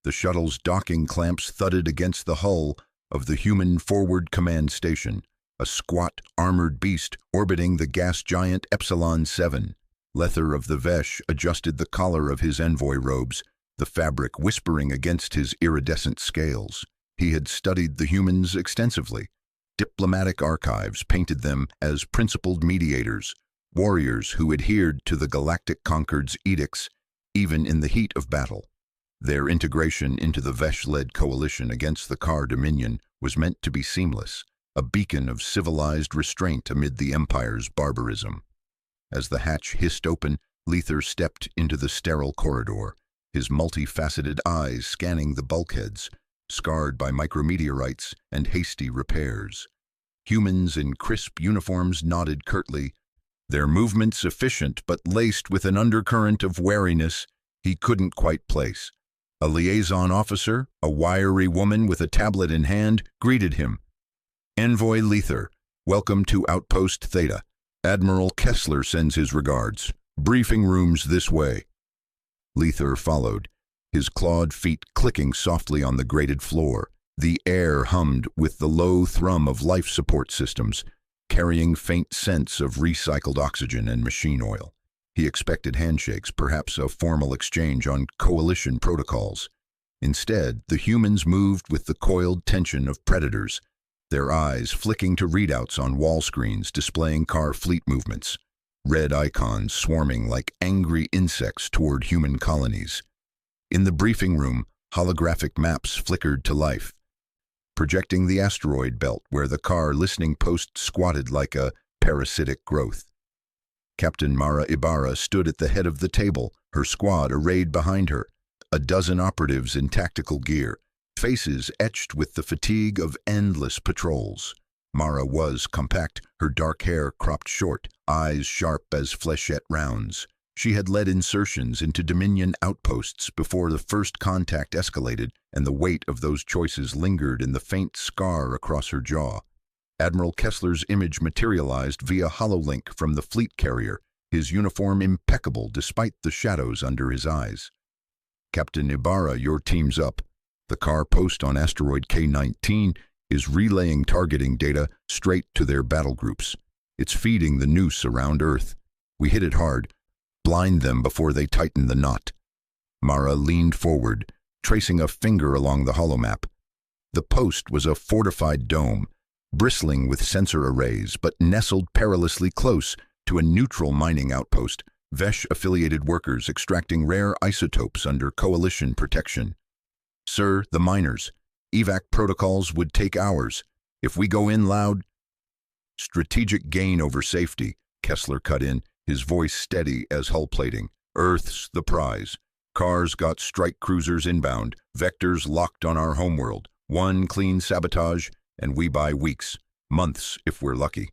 The shuttle's docking clamps thudded against the hull of the Humane Forward Command Station, a squat, armored beast orbiting the gas giant Epsilon 7. Lether of the Vesh adjusted the collar of his envoy robes, the fabric whispering against his iridescent scales. He had studied the humans extensively. Diplomatic archives painted them as principled mediators, warriors who adhered to the Galactic Concord's edicts, even in the heat of battle. Their integration into the Vesh-led coalition against the Kar Dominion was meant to be seamless, a beacon of civilized restraint amid the Empire's barbarism. As the hatch hissed open, Lether stepped into the sterile corridor, his multifaceted eyes scanning the bulkheads, scarred by micrometeorites and hasty repairs. Humans in crisp uniforms nodded curtly, their movements efficient but laced with an undercurrent of wariness he couldn't quite place. A liaison officer, a wiry woman with a tablet in hand, greeted him. "Envoy Lether, welcome to Outpost Theta. Admiral Kessler sends his regards. Briefing rooms this way." Lether followed, his clawed feet clicking softly on the grated floor. The air hummed with the low thrum of life support systems, carrying faint scents of recycled oxygen and machine oil. He expected handshakes, perhaps a formal exchange on coalition protocols. Instead, the humans moved with the coiled tension of predators, their eyes flicking to readouts on wall screens displaying car fleet movements, red icons swarming like angry insects toward human colonies. In the briefing room, holographic maps flickered to life, projecting the asteroid belt where the Kar listening post squatted like a parasitic growth. Captain Mara Ibarra stood at the head of the table, her squad arrayed behind her, a dozen operatives in tactical gear, faces etched with the fatigue of endless patrols. Mara was compact, her dark hair cropped short, eyes sharp as flechette rounds. She had led insertions into Dominion outposts before the first contact escalated, and the weight of those choices lingered in the faint scar across her jaw. Admiral Kessler's image materialized via hololink from the fleet carrier, his uniform impeccable despite the shadows under his eyes. "Captain Ibarra, your team's up. The Kar post on asteroid K-19 is relaying targeting data straight to their battle groups. It's feeding the noose around Earth. We hit it hard. Blind them before they tighten the knot." Mara leaned forward, tracing a finger along the holomap. The post was a fortified dome, bristling with sensor arrays, but nestled perilously close to a neutral mining outpost, Vesh-affiliated workers extracting rare isotopes under coalition protection. "Sir, the miners. Evac protocols would take hours. If we go in loud—" "Strategic gain over safety," Kessler cut in, his voice steady as hull plating. "Earth's the prize. Cars got strike cruisers inbound, vectors locked on our homeworld. One clean sabotage, and we buy weeks, months if we're lucky."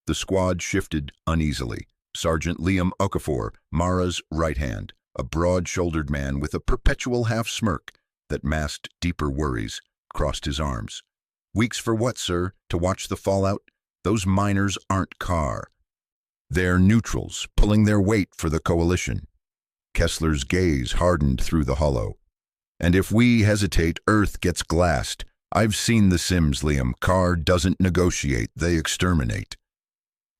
The squad shifted uneasily. Sergeant Liam Okafor, Mara's right hand, a broad-shouldered man with a perpetual half-smirk that masked deeper worries, crossed his arms. "Weeks for what, sir? To watch the fallout? Those miners aren't Kar. They're neutrals, pulling their weight for the coalition." Kessler's gaze hardened through the hollow. "And if we hesitate, Earth gets glassed. I've seen the Sims, Liam. Kar doesn't negotiate, they exterminate."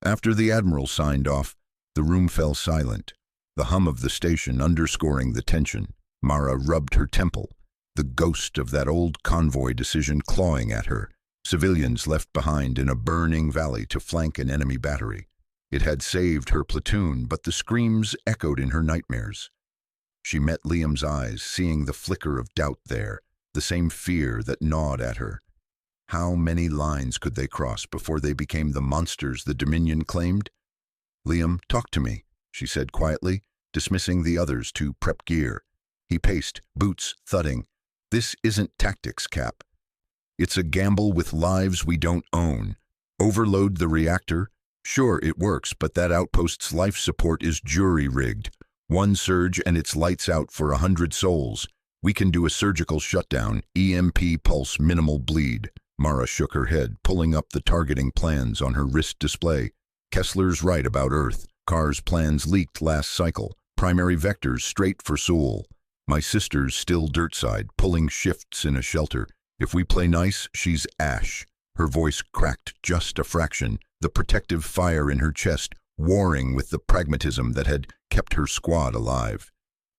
After the Admiral signed off, the room fell silent, the hum of the station underscoring the tension. Mara rubbed her temple, the ghost of that old convoy decision clawing at her, civilians left behind in a burning valley to flank an enemy battery. It had saved her platoon, but the screams echoed in her nightmares. She met Liam's eyes, seeing the flicker of doubt there, the same fear that gnawed at her. How many lines could they cross before they became the monsters the Dominion claimed? "Liam, talk to me," she said quietly, dismissing the others to prep gear. He paced, boots thudding. "This isn't tactics, Cap. It's a gamble with lives we don't own. Overload the reactor? Sure, it works, but that outpost's life support is jury-rigged. One surge and it's lights out for 100 souls. We can do a surgical shutdown, EMP pulse minimal bleed." Mara shook her head, pulling up the targeting plans on her wrist display. "Kessler's right about Earth. Kar's plans leaked last cycle. Primary vectors straight for Seoul. My sister's still dirtside, pulling shifts in a shelter. If we play nice, she's ash. Her voice cracked just a fraction, the protective fire in her chest warring with the pragmatism that had kept her squad alive.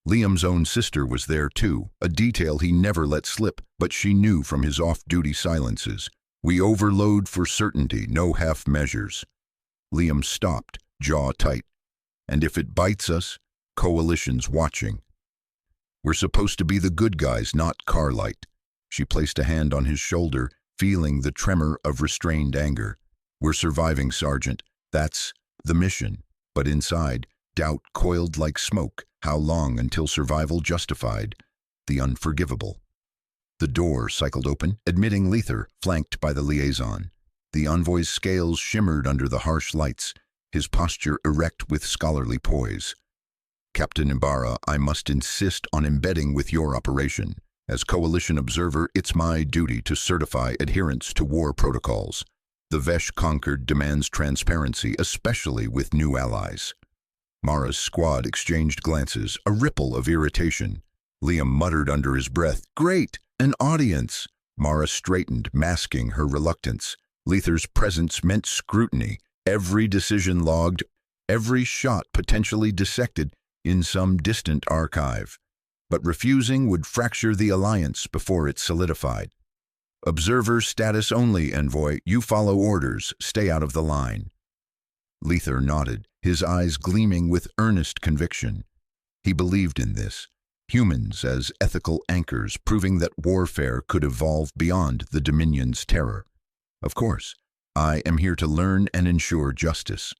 Liam's own sister was there too, a detail he never let slip, but she knew from his off-duty silences. We overload for certainty, no half measures. Liam stopped, jaw tight. And if it bites us, coalition's watching. We're supposed to be the good guys, not Carlight. She placed a hand on his shoulder, feeling the tremor of restrained anger. We're surviving, Sergeant. That's the mission. But inside, doubt coiled like smoke. How long until survival justified the unforgivable? The door cycled open, admitting Lether, flanked by the liaison. The envoy's scales shimmered under the harsh lights, his posture erect with scholarly poise. Captain Ibarra, I must insist on embedding with your operation. As coalition observer, it's my duty to certify adherence to war protocols. The Vesh conquered demands transparency, especially with new allies. Mara's squad exchanged glances, a ripple of irritation. Liam muttered under his breath, "Great, an audience." Mara straightened, masking her reluctance. Lether's presence meant scrutiny, every decision logged, every shot potentially dissected in some distant archive. But refusing would fracture the alliance before it solidified. Observer status only, envoy. You follow orders. Stay out of the line. Lether nodded, his eyes gleaming with earnest conviction. He believed in this. Humans as ethical anchors, proving that warfare could evolve beyond the Dominion's terror. Of course, I am here to learn and ensure justice.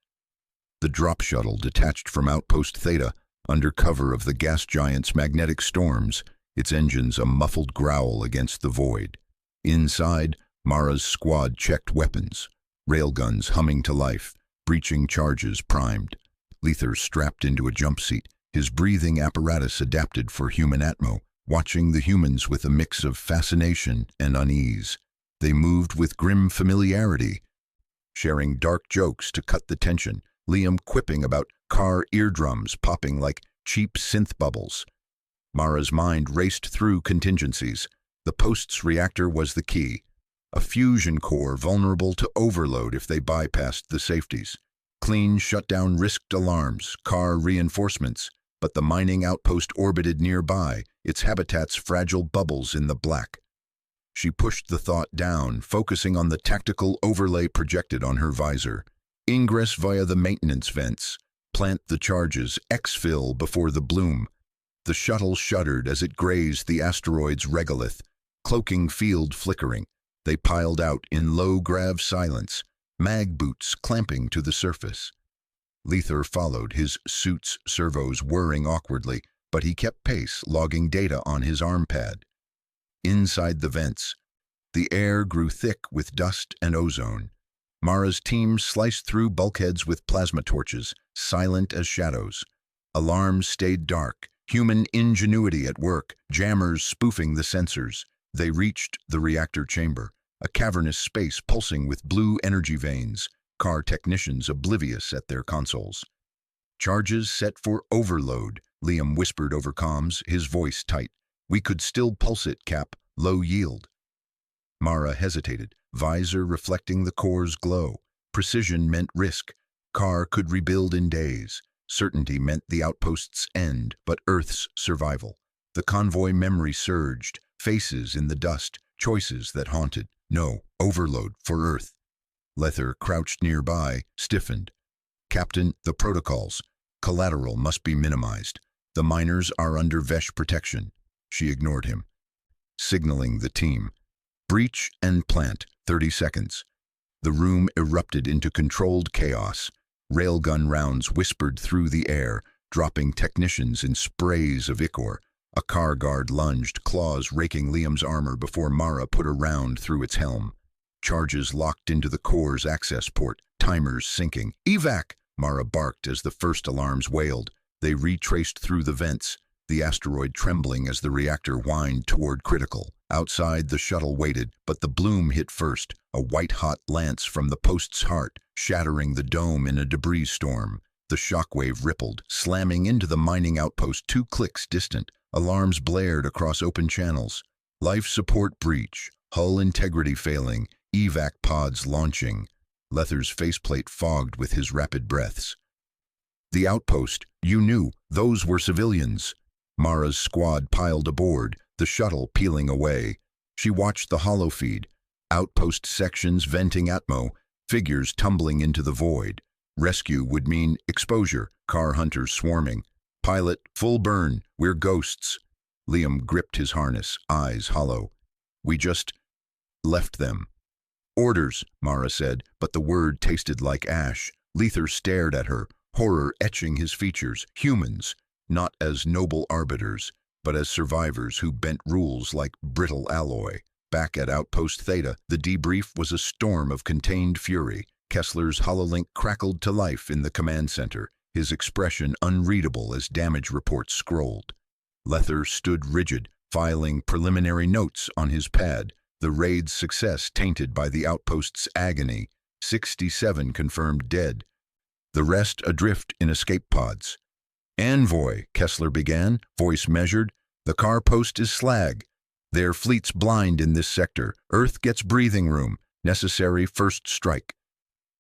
The drop shuttle detached from Outpost Theta, under cover of the gas giant's magnetic storms, its engines a muffled growl against the void. Inside, Mara's squad checked weapons, railguns humming to life, breaching charges primed. Lether strapped into a jump seat, his breathing apparatus adapted for human atmo, watching the humans with a mix of fascination and unease. They moved with grim familiarity, sharing dark jokes to cut the tension, Liam quipping about car eardrums popping like cheap synth bubbles. Mara's mind raced through contingencies. The post's reactor was the key. A fusion core vulnerable to overload if they bypassed the safeties. Clean shutdown risked alarms, car reinforcements, but the mining outpost orbited nearby, its habitats fragile bubbles in the black. She pushed the thought down, focusing on the tactical overlay projected on her visor. Ingress via the maintenance vents. Plant the charges, exfil before the bloom. The shuttle shuddered as it grazed the asteroid's regolith, cloaking field flickering. They piled out in low-grav silence, mag boots clamping to the surface. Lether followed, his suit's servos whirring awkwardly, but he kept pace, logging data on his arm pad. Inside the vents, the air grew thick with dust and ozone. Mara's team sliced through bulkheads with plasma torches, silent as shadows. Alarms stayed dark, human ingenuity at work, jammers spoofing the sensors. They reached the reactor chamber, a cavernous space pulsing with blue energy veins, car technicians oblivious at their consoles. Charges set for overload, Liam whispered over comms, his voice tight. We could still pulse it, Cap, low yield. Mara hesitated, visor reflecting the core's glow. Precision meant risk. Car could rebuild in days. Certainty meant the outpost's end, but Earth's survival. The convoy memory surged, faces in the dust, choices that haunted. No, overload for Earth. Lether, crouched nearby, stiffened. Captain, the protocols. Collateral must be minimized. The miners are under Vesh protection. She ignored him. Signaling the team. Breach and plant, 30 seconds. The room erupted into controlled chaos. Railgun rounds whispered through the air, dropping technicians in sprays of ichor. A car guard lunged, claws raking Liam's armor before Mara put a round through its helm. Charges locked into the core's access port, timers syncing. Evac! Mara barked as the first alarms wailed. They retraced through the vents, the asteroid trembling as the reactor whined toward critical. Outside, the shuttle waited, but the bloom hit first, a white-hot lance from the post's heart, shattering the dome in a debris storm. The shockwave rippled, slamming into the mining outpost 2 clicks distant. Alarms blared across open channels. Life support breach, hull integrity failing, evac pods launching. Lether's faceplate fogged with his rapid breaths. The outpost, you knew, those were civilians. Mara's squad piled aboard, the shuttle peeling away. She watched the holofeed, outpost sections venting atmo, figures tumbling into the void. Rescue would mean exposure, car hunters swarming. Pilot, full burn, we're ghosts. Liam gripped his harness, eyes hollow. We just left them. Orders, Mara said, but the word tasted like ash. Lether stared at her, horror etching his features. Humans, not as noble arbiters, but as survivors who bent rules like brittle alloy. Back at Outpost Theta, the debrief was a storm of contained fury. Kessler's hololink crackled to life in the command center, his expression unreadable as damage reports scrolled. Lether stood rigid, filing preliminary notes on his pad, the raid's success tainted by the outpost's agony. 67 confirmed dead, the rest adrift in escape pods. Envoy, Kessler began, voice measured. The car post is slag. Their fleet's blind in this sector. Earth gets breathing room. Necessary first strike.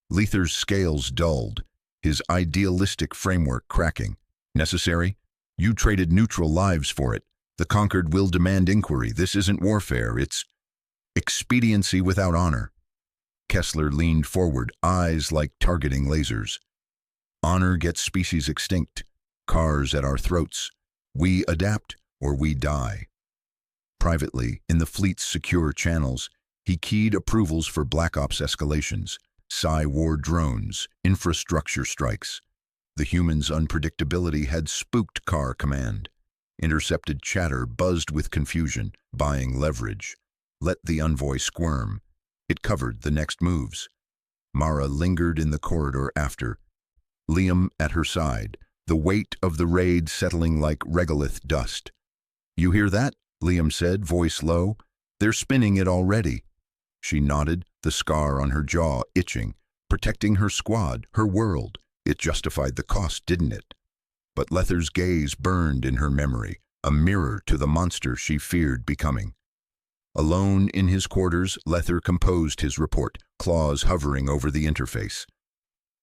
Lether's scales dulled, his idealistic framework cracking. Necessary? You traded neutral lives for it. The conquered will demand inquiry. This isn't warfare, it's expediency without honor. Kessler leaned forward, eyes like targeting lasers. Honor gets species extinct. Cars at our throats. We adapt or we die. Privately, in the fleet's secure channels, he keyed approvals for Black Ops escalations, War drones, infrastructure strikes. The humans' unpredictability had spooked Car Command. Intercepted chatter buzzed with confusion, buying leverage. Let the envoy squirm. It covered the next moves. Mara lingered in the corridor after. Liam at her side, the weight of the raid settling like regolith dust. You hear that? Liam said, voice low. They're spinning it already. She nodded, the scar on her jaw itching, protecting her squad, her world. It justified the cost, didn't it? But Lether's gaze burned in her memory, a mirror to the monster she feared becoming. Alone in his quarters, Lether composed his report, claws hovering over the interface.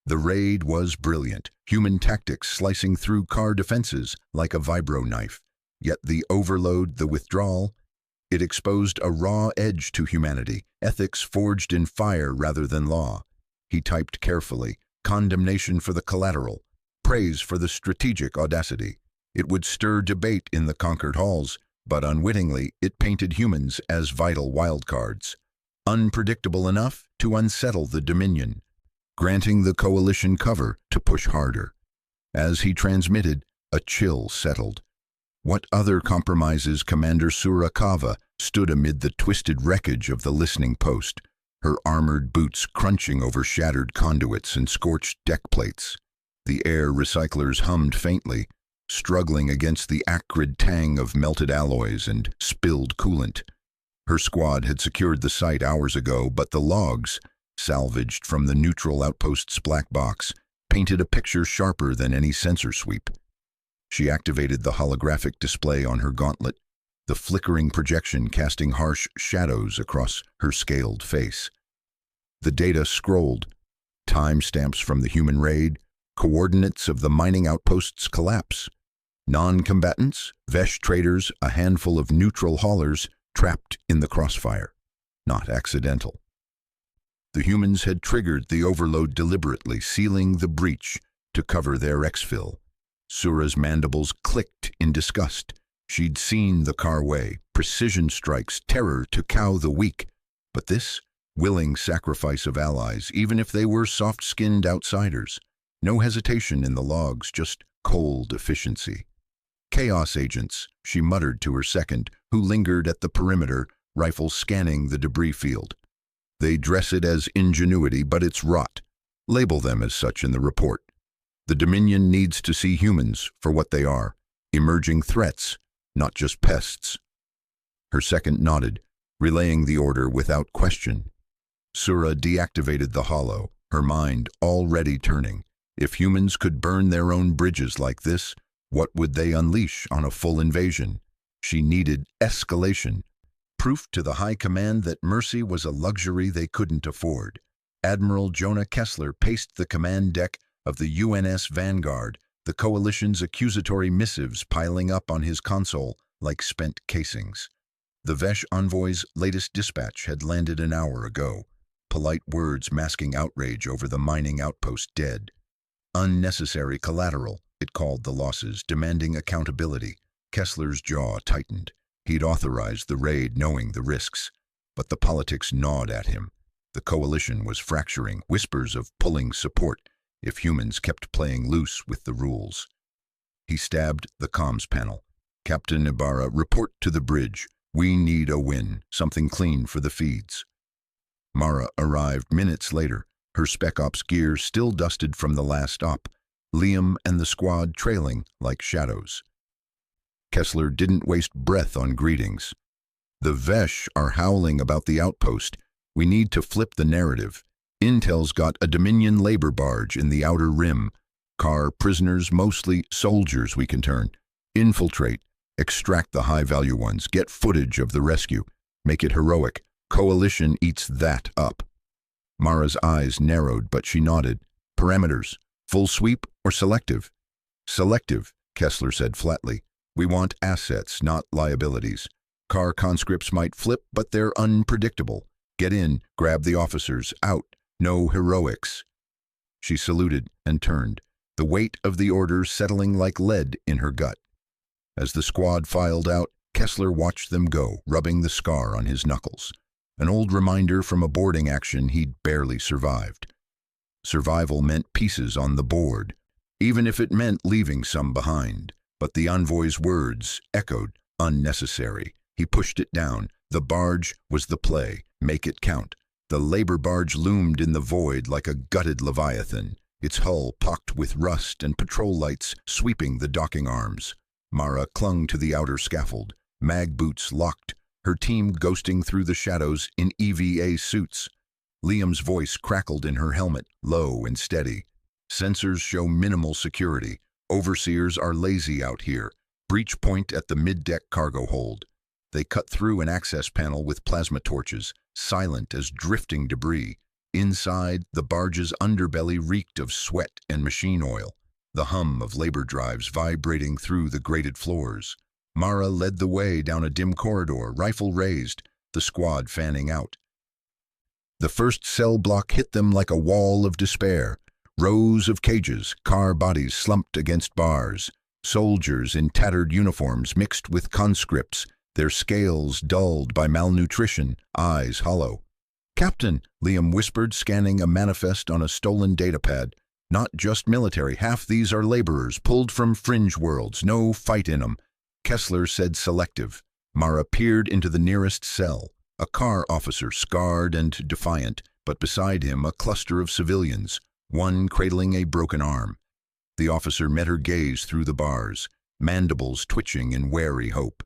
The raid was brilliant, human tactics slicing through car defenses like a vibro knife. Yet the overload, the withdrawal, it exposed a raw edge to humanity, ethics forged in fire rather than law. He typed carefully, condemnation for the collateral, praise for the strategic audacity. It would stir debate in the conquered halls, but unwittingly it painted humans as vital wildcards, unpredictable enough to unsettle the Dominion, granting the coalition cover to push harder. As he transmitted, a chill settled. What other compromises? Commander Surakawa stood amid the twisted wreckage of the listening post, her armored boots crunching over shattered conduits and scorched deck plates. The air recyclers hummed faintly, struggling against the acrid tang of melted alloys and spilled coolant. Her squad had secured the site hours ago, but the logs, salvaged from the neutral outpost's black box, painted a picture sharper than any sensor sweep. She activated the holographic display on her gauntlet, the flickering projection casting harsh shadows across her scaled face. The data scrolled, timestamps from the human raid, coordinates of the mining outpost's collapse. Non-combatants, Vesh traders, a handful of neutral haulers trapped in the crossfire. Not accidental. The humans had triggered the overload deliberately, sealing the breach to cover their exfil. Sura's mandibles clicked in disgust. She'd seen the carway, precision strikes, terror to cow the weak. But this, willing sacrifice of allies, even if they were soft-skinned outsiders. No hesitation in the logs, just cold efficiency. Chaos agents, she muttered to her second, who lingered at the perimeter, rifles scanning the debris field. They dress it as ingenuity, but it's rot. Label them as such in the report. The Dominion needs to see humans for what they are, emerging threats, not just pests. Her second nodded, relaying the order without question. Sura deactivated the holo, her mind already turning. If humans could burn their own bridges like this, What would they unleash on a full invasion? She needed escalation. Proof to the high command that mercy was a luxury they couldn't afford. Admiral Jonah Kessler paced the command deck of the UNS Vanguard, the coalition's accusatory missives piling up on his console like spent casings. The Vesh envoy's latest dispatch had landed an hour ago. Polite words masking outrage over the mining outpost dead. Unnecessary collateral, it called the losses, demanding accountability. Kessler's jaw tightened. He'd authorized the raid knowing the risks, but the politics gnawed at him. The coalition was fracturing, whispers of pulling support if humans kept playing loose with the rules. He stabbed the comms panel. Captain Ibarra, report to the bridge. We need a win, something clean for the feeds. Mara arrived minutes later, her Spec Ops gear still dusted from the last op, Liam and the squad trailing like shadows. Kessler didn't waste breath on greetings. The Vesh are howling about the outpost. We need to flip the narrative. Intel's got a Dominion labor barge in the outer rim. Car prisoners, mostly soldiers we can turn. Infiltrate. Extract the high-value ones. Get footage of the rescue. Make it heroic. Coalition eats that up. Mara's eyes narrowed, but she nodded. Parameters. Full sweep or selective? Selective, Kessler said flatly. We want assets, not liabilities. Car conscripts might flip, but they're unpredictable. Get in, grab the officers, out. No heroics. She saluted and turned, the weight of the order settling like lead in her gut. As the squad filed out, Kessler watched them go, rubbing the scar on his knuckles. An old reminder from a boarding action he'd barely survived. Survival meant pieces on the board, even if it meant leaving some behind. But the envoy's words echoed, unnecessary. He pushed it down. The barge was the play. Make it count. The labor barge loomed in the void like a gutted leviathan, its hull pocked with rust and patrol lights sweeping the docking arms. Mara clung to the outer scaffold, mag boots locked, her team ghosting through the shadows in EVA suits. Liam's voice crackled in her helmet, low and steady. Sensors show minimal security. Overseers are lazy out here. Breach point at the mid-deck cargo hold. They cut through an access panel with plasma torches, silent as drifting debris. Inside, the barge's underbelly reeked of sweat and machine oil, the hum of labor drives vibrating through the grated floors. Mara led the way down a dim corridor, rifle raised, the squad fanning out. The first cell block hit them like a wall of despair. Rows of cages, car bodies slumped against bars. Soldiers in tattered uniforms mixed with conscripts, their scales dulled by malnutrition, eyes hollow. Captain, Liam whispered, scanning a manifest on a stolen datapad. Not just military, half these are laborers, pulled from fringe worlds, no fight in them. Kessler said selective. Mara peered into the nearest cell. A car officer, scarred and defiant, but beside him a cluster of civilians, one cradling a broken arm. The officer met her gaze through the bars, mandibles twitching in wary hope.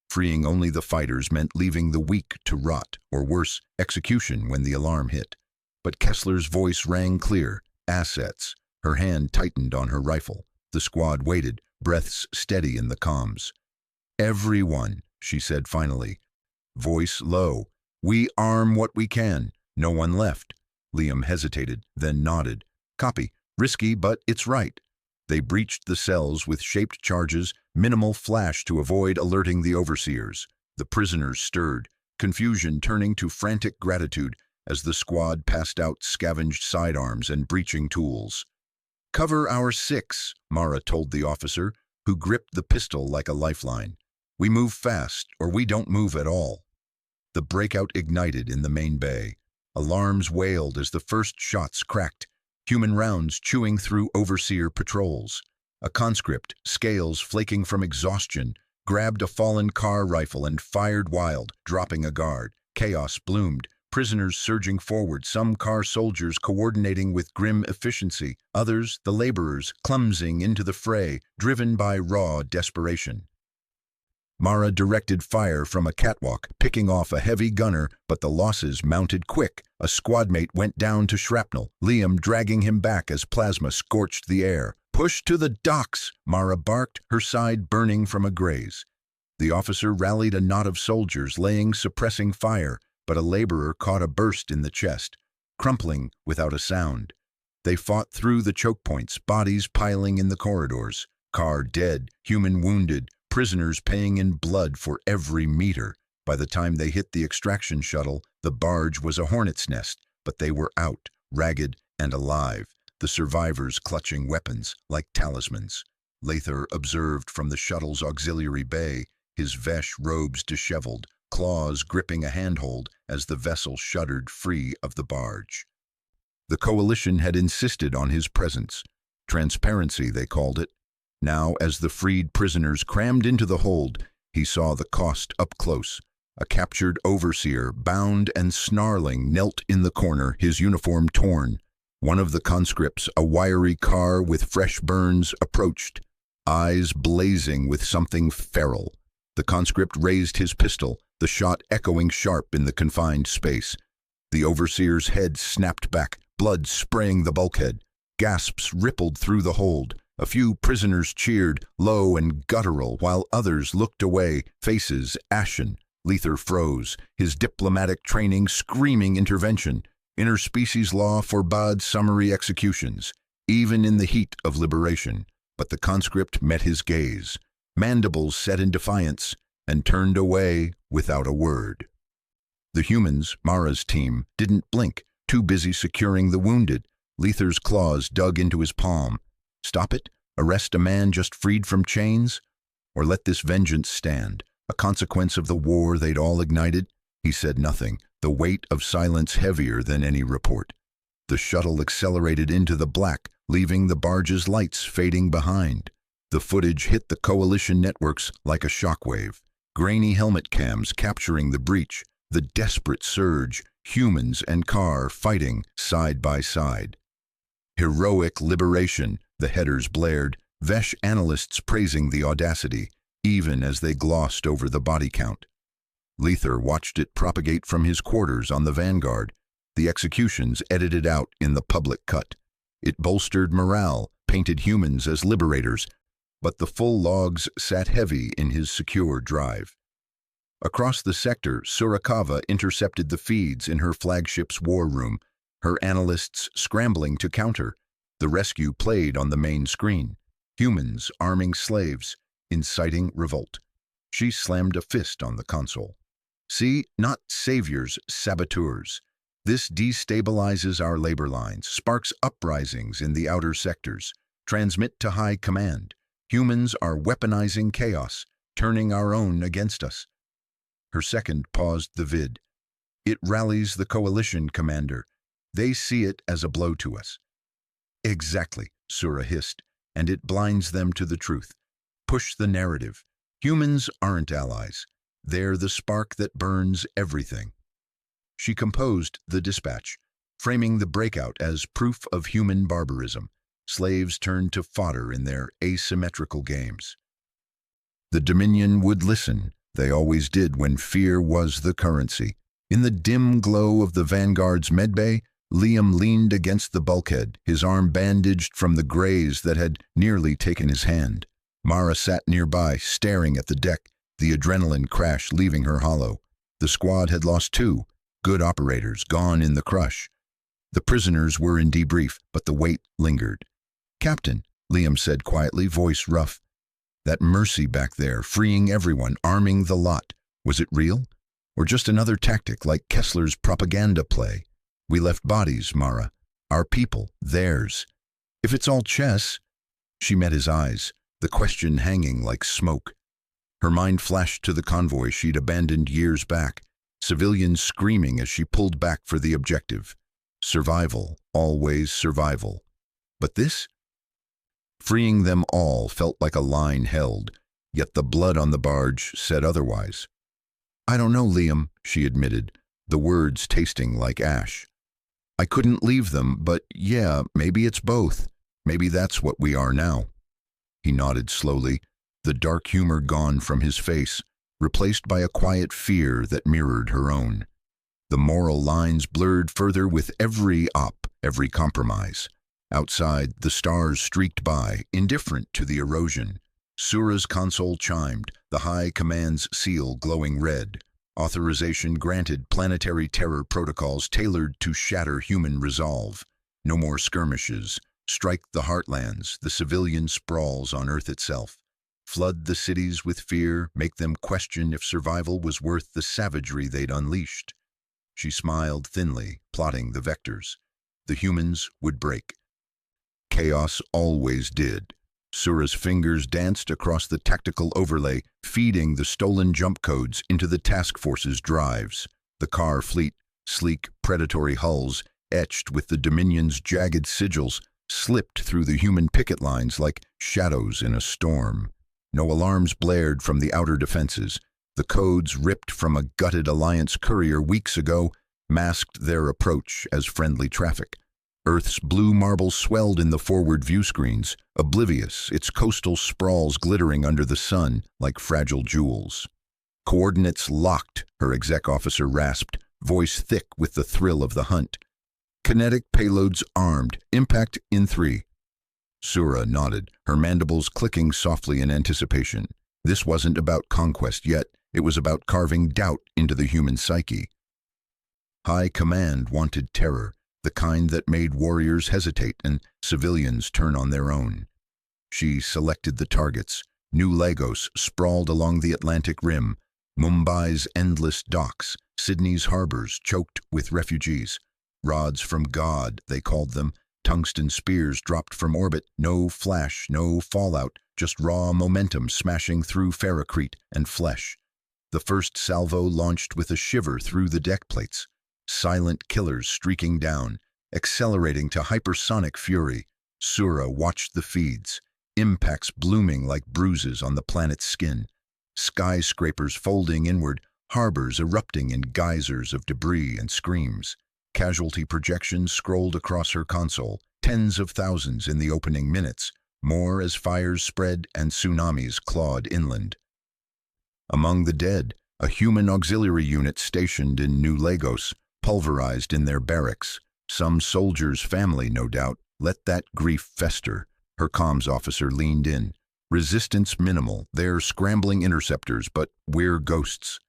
Freeing only the fighters meant leaving the weak to rot, or worse, execution when the alarm hit. But Kessler's voice rang clear. Assets. Her hand tightened on her rifle. The squad waited, breaths steady in the comms. Everyone, she said finally. Voice low. We arm what we can. No one left. Liam hesitated, then nodded. Copy. Risky, but it's right. They breached the cells with shaped charges, minimal flash to avoid alerting the overseers. The prisoners stirred, confusion turning to frantic gratitude as the squad passed out scavenged sidearms and breaching tools. Cover our six, Mara told the officer, who gripped the pistol like a lifeline. We move fast, or we don't move at all. The breakout ignited in the main bay. Alarms wailed as the first shots cracked, human rounds chewing through overseer patrols. A conscript, scales flaking from exhaustion, grabbed a fallen car rifle and fired wild, dropping a guard. Chaos bloomed, prisoners surging forward, some car soldiers coordinating with grim efficiency, others, the laborers, clumsing into the fray, driven by raw desperation. Mara directed fire from a catwalk, picking off a heavy gunner, but the losses mounted quick. A squadmate went down to shrapnel, Liam dragging him back as plasma scorched the air. "Push to the docks," Mara barked, her side burning from a graze. The officer rallied a knot of soldiers laying suppressing fire, but a laborer caught a burst in the chest, crumpling without a sound. They fought through the choke points, bodies piling in the corridors. Car dead, human wounded, prisoners paying in blood for every meter. By the time they hit the extraction shuttle, the barge was a hornet's nest, but they were out, ragged and alive, the survivors clutching weapons like talismans. Lather observed from the shuttle's auxiliary bay, his vesh robes disheveled, claws gripping a handhold as the vessel shuddered free of the barge. The coalition had insisted on his presence. Transparency, they called it. Now, as the freed prisoners crammed into the hold, he saw the cost up close. A captured overseer, bound and snarling, knelt in the corner, his uniform torn. One of the conscripts, a wiry car with fresh burns, approached, eyes blazing with something feral. The conscript raised his pistol, the shot echoing sharp in the confined space. The overseer's head snapped back, blood spraying the bulkhead. Gasps rippled through the hold. A few prisoners cheered, low and guttural, while others looked away, faces ashen. Lether froze, his diplomatic training screaming intervention. Interspecies law forbade summary executions, even in the heat of liberation. But the conscript met his gaze, mandibles set in defiance, and turned away without a word. The humans, Mara's team, didn't blink, too busy securing the wounded. Lether's claws dug into his palm. Stop it? Arrest a man just freed from chains? Or let this vengeance stand, a consequence of the war they'd all ignited? He said nothing, the weight of silence heavier than any report. The shuttle accelerated into the black, leaving the barge's lights fading behind. The footage hit the coalition networks like a shockwave. Grainy helmet cams capturing the breach, the desperate surge, humans and car fighting side by side. Heroic liberation, the headers blared, Vesh analysts praising the audacity, even as they glossed over the body count. Lether watched it propagate from his quarters on the Vanguard, the executions edited out in the public cut. It bolstered morale, painted humans as liberators, but the full logs sat heavy in his secure drive. Across the sector, Surakawa intercepted the feeds in her flagship's war room, her analysts scrambling to counter. The rescue played on the main screen. Humans arming slaves, inciting revolt. She slammed a fist on the console. See, not saviors, saboteurs. This destabilizes our labor lines, sparks uprisings in the outer sectors. Transmit to high command. Humans are weaponizing chaos, turning our own against us. Her second paused the vid. It rallies the coalition commander. They see it as a blow to us. Exactly, Sura hissed, and it blinds them to the truth. Push the narrative. Humans aren't allies. They're the spark that burns everything. She composed the dispatch, framing the breakout as proof of human barbarism. Slaves turned to fodder in their asymmetrical games. The Dominion would listen. They always did when fear was the currency. In the dim glow of the Vanguard's medbay, Liam leaned against the bulkhead, his arm bandaged from the graze that had nearly taken his hand. Mara sat nearby, staring at the deck, the adrenaline crash leaving her hollow. The squad had lost 2, good operators, gone in the crush. The prisoners were in debrief, but the weight lingered. "Captain," Liam said quietly, voice rough. "That mercy back there, freeing everyone, arming the lot, was it real? Or just another tactic like Kessler's propaganda play? We left bodies, Mara. Our people, theirs. If it's all chess..." She met his eyes, the question hanging like smoke. Her mind flashed to the convoy she'd abandoned years back, civilians screaming as she pulled back for the objective. Survival, always survival. But this? Freeing them all felt like a line held, yet the blood on the barge said otherwise. "I don't know, Liam," she admitted, the words tasting like ash. "I couldn't leave them, but yeah, maybe it's both. Maybe that's what we are now." He nodded slowly, the dark humor gone from his face, replaced by a quiet fear that mirrored her own. The moral lines blurred further with every compromise. Outside, the stars streaked by, indifferent to the erosion. Sura's console chimed, the High Command's seal glowing red. Authorization granted, planetary terror protocols tailored to shatter human resolve. No more skirmishes. Strike the heartlands, the civilian sprawls on Earth itself. Flood the cities with fear, make them question if survival was worth the savagery they'd unleashed. She smiled thinly, plotting the vectors. The humans would break. Chaos always did. Sura's fingers danced across the tactical overlay, feeding the stolen jump codes into the task force's drives. The car fleet, sleek, predatory hulls, etched with the Dominion's jagged sigils, slipped through the human picket lines like shadows in a storm. No alarms blared from the outer defenses. The codes ripped from a gutted Alliance courier weeks ago masked their approach as friendly traffic. Earth's blue marble swelled in the forward view screens, oblivious, its coastal sprawls glittering under the sun like fragile jewels. Coordinates locked, her exec officer rasped, voice thick with the thrill of the hunt. Kinetic payloads armed, impact in 3. Sura nodded, her mandibles clicking softly in anticipation. This wasn't about conquest yet, it was about carving doubt into the human psyche. High Command wanted terror, the kind that made warriors hesitate and civilians turn on their own. She selected the targets. New Lagos sprawled along the Atlantic Rim, Mumbai's endless docks, Sydney's harbors choked with refugees. Rods from God, they called them, tungsten spears dropped from orbit, no flash, no fallout, just raw momentum smashing through ferrocrete and flesh. The first salvo launched with a shiver through the deck plates. Silent killers streaking down, accelerating to hypersonic fury. Sura watched the feeds, impacts blooming like bruises on the planet's skin. Skyscrapers folding inward, harbors erupting in geysers of debris and screams. Casualty projections scrolled across her console, tens of thousands in the opening minutes, more as fires spread and tsunamis clawed inland. Among the dead, a human auxiliary unit stationed in New Lagos, pulverized in their barracks. Some soldier's family, no doubt, let that grief fester. Her comms officer leaned in. Resistance minimal, they're scrambling interceptors, but we're ghosts.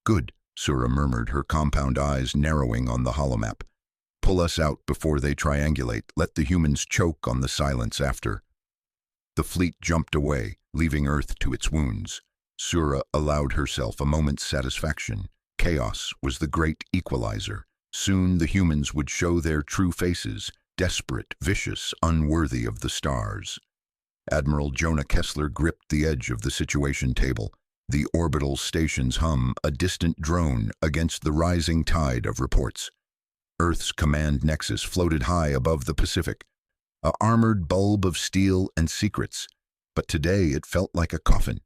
Good, Sura murmured, her compound eyes narrowing on the holomap. Pull us out before they triangulate. Let the humans choke on the silence after. The fleet jumped away, leaving Earth to its wounds. Sura allowed herself a moment's satisfaction. Chaos was the great equalizer. Soon the humans would show their true faces, desperate, vicious, unworthy of the stars. Admiral Jonah Kessler gripped the edge of the situation table. The orbital station's hum, a distant drone against the rising tide of reports. Earth's command nexus floated high above the Pacific, a armored bulb of steel and secrets. But today it felt like a coffin.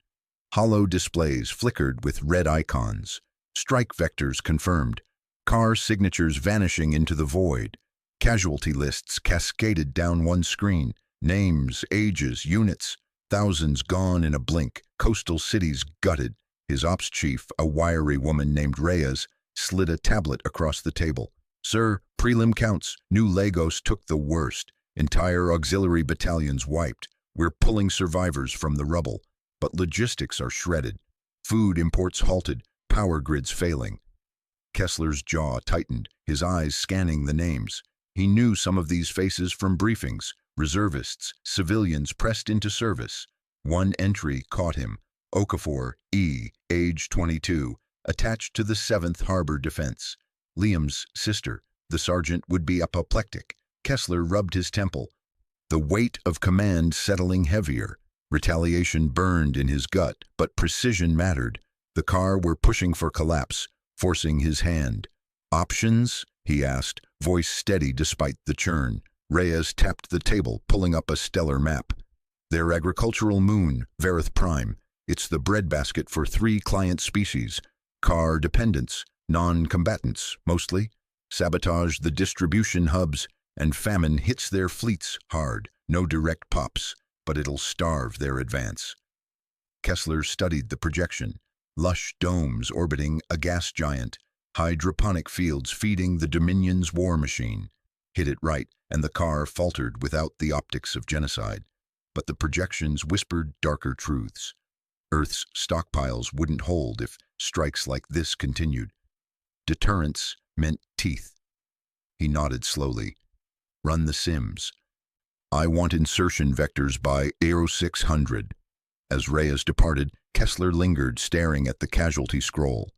Hollow displays flickered with red icons. Strike vectors confirmed. Car signatures vanishing into the void. Casualty lists cascaded down one screen. Names, ages, units. Thousands gone in a blink, coastal cities gutted. His ops chief, a wiry woman named Reyes, slid a tablet across the table. Sir, prelim counts. New Lagos took the worst. Entire auxiliary battalions wiped. We're pulling survivors from the rubble. But logistics are shredded. Food imports halted, power grids failing. Kessler's jaw tightened, his eyes scanning the names. He knew some of these faces from briefings. Reservists, civilians pressed into service. One entry caught him. Okafor, E., age 22, attached to the 7th Harbor Defense. Liam's sister, the sergeant, would be apoplectic. Kessler rubbed his temple. The weight of command settling heavier. Retaliation burned in his gut, but precision mattered. The car were pushing for collapse, forcing his hand. Options? He asked, voice steady despite the churn. Reyes tapped the table, pulling up a stellar map. Their agricultural moon, Verith Prime. It's the breadbasket for 3 client species. Car dependents, non-combatants, mostly. Sabotage the distribution hubs, and famine hits their fleets hard. No direct pops, but it'll starve their advance. Kessler studied the projection. Lush domes orbiting a gas giant. Hydroponic fields feeding the Dominion's war machine. hit it right, and the car faltered without the optics of genocide. But the projections whispered darker truths. Earth's stockpiles wouldn't hold if strikes like this continued. Deterrence meant teeth. He nodded slowly. Run the sims. I want insertion vectors by AO 600. As Reyes departed, Kessler lingered, staring at the casualty scroll.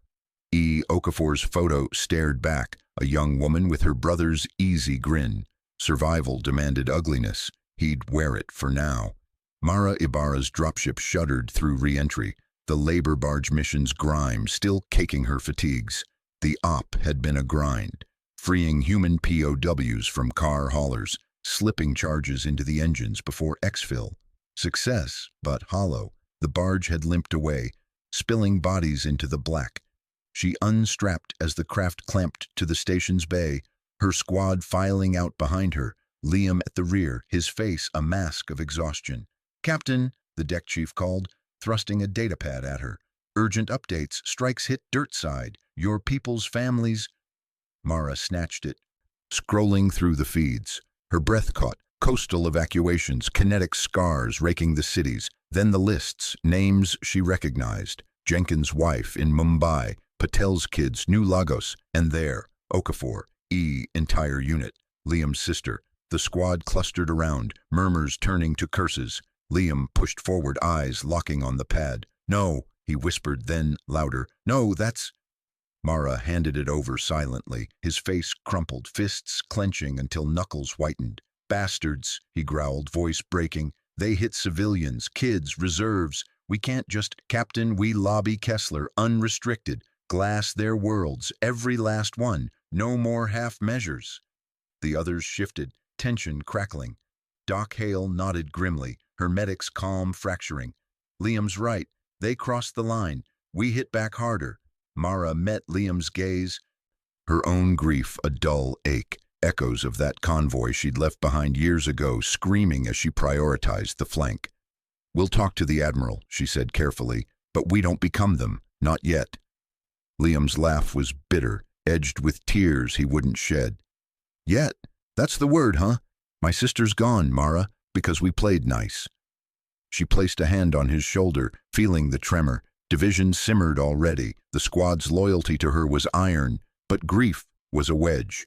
Okafor's photo stared back, a young woman with her brother's easy grin. Survival demanded ugliness. He'd wear it for now. Mara Ibarra's dropship shuddered through re-entry, the labor barge mission's grime still caking her fatigues. The op had been a grind, freeing human POWs from car haulers, slipping charges into the engines before exfil. Success, but hollow. The barge had limped away, spilling bodies into the black. She unstrapped as the craft clamped to the station's bay, her squad filing out behind her, Liam at the rear, his face a mask of exhaustion. "Captain," the deck chief called, thrusting a datapad at her. "Urgent updates. Strikes hit dirt side. Your people's families." Mara snatched it, scrolling through the feeds. Her breath caught. Coastal evacuations, kinetic scars raking the cities. Then the lists, names she recognized. Jenkins' wife in Mumbai, Patel's kids, New Lagos, and there, Okafor, entire unit. Liam's sister. The squad clustered around, murmurs turning to curses. Liam pushed forward, eyes locking on the pad. "No," he whispered, then louder. "No, that's—" Mara handed it over silently, his face crumpled, fists clenching until knuckles whitened. "Bastards," he growled, voice breaking. "They hit civilians, kids, reserves. We can't just—" "Captain, we lobby Kessler, unrestricted. Glass their worlds, every last one. No more half measures." The others shifted, tension crackling. Doc Hale nodded grimly, her medic's calm fracturing. "Liam's right. They crossed the line. We hit back harder." Mara met Liam's gaze, her own grief a dull ache, echoes of that convoy she'd left behind years ago screaming as she prioritized the flank. "We'll talk to the Admiral," she said carefully, "but we don't become them, not yet." Liam's laugh was bitter, edged with tears he wouldn't shed. "Yet? That's the word, huh? My sister's gone, Mara, because we played nice." She placed a hand on his shoulder, feeling the tremor. Division simmered already. The squad's loyalty to her was iron, but grief was a wedge.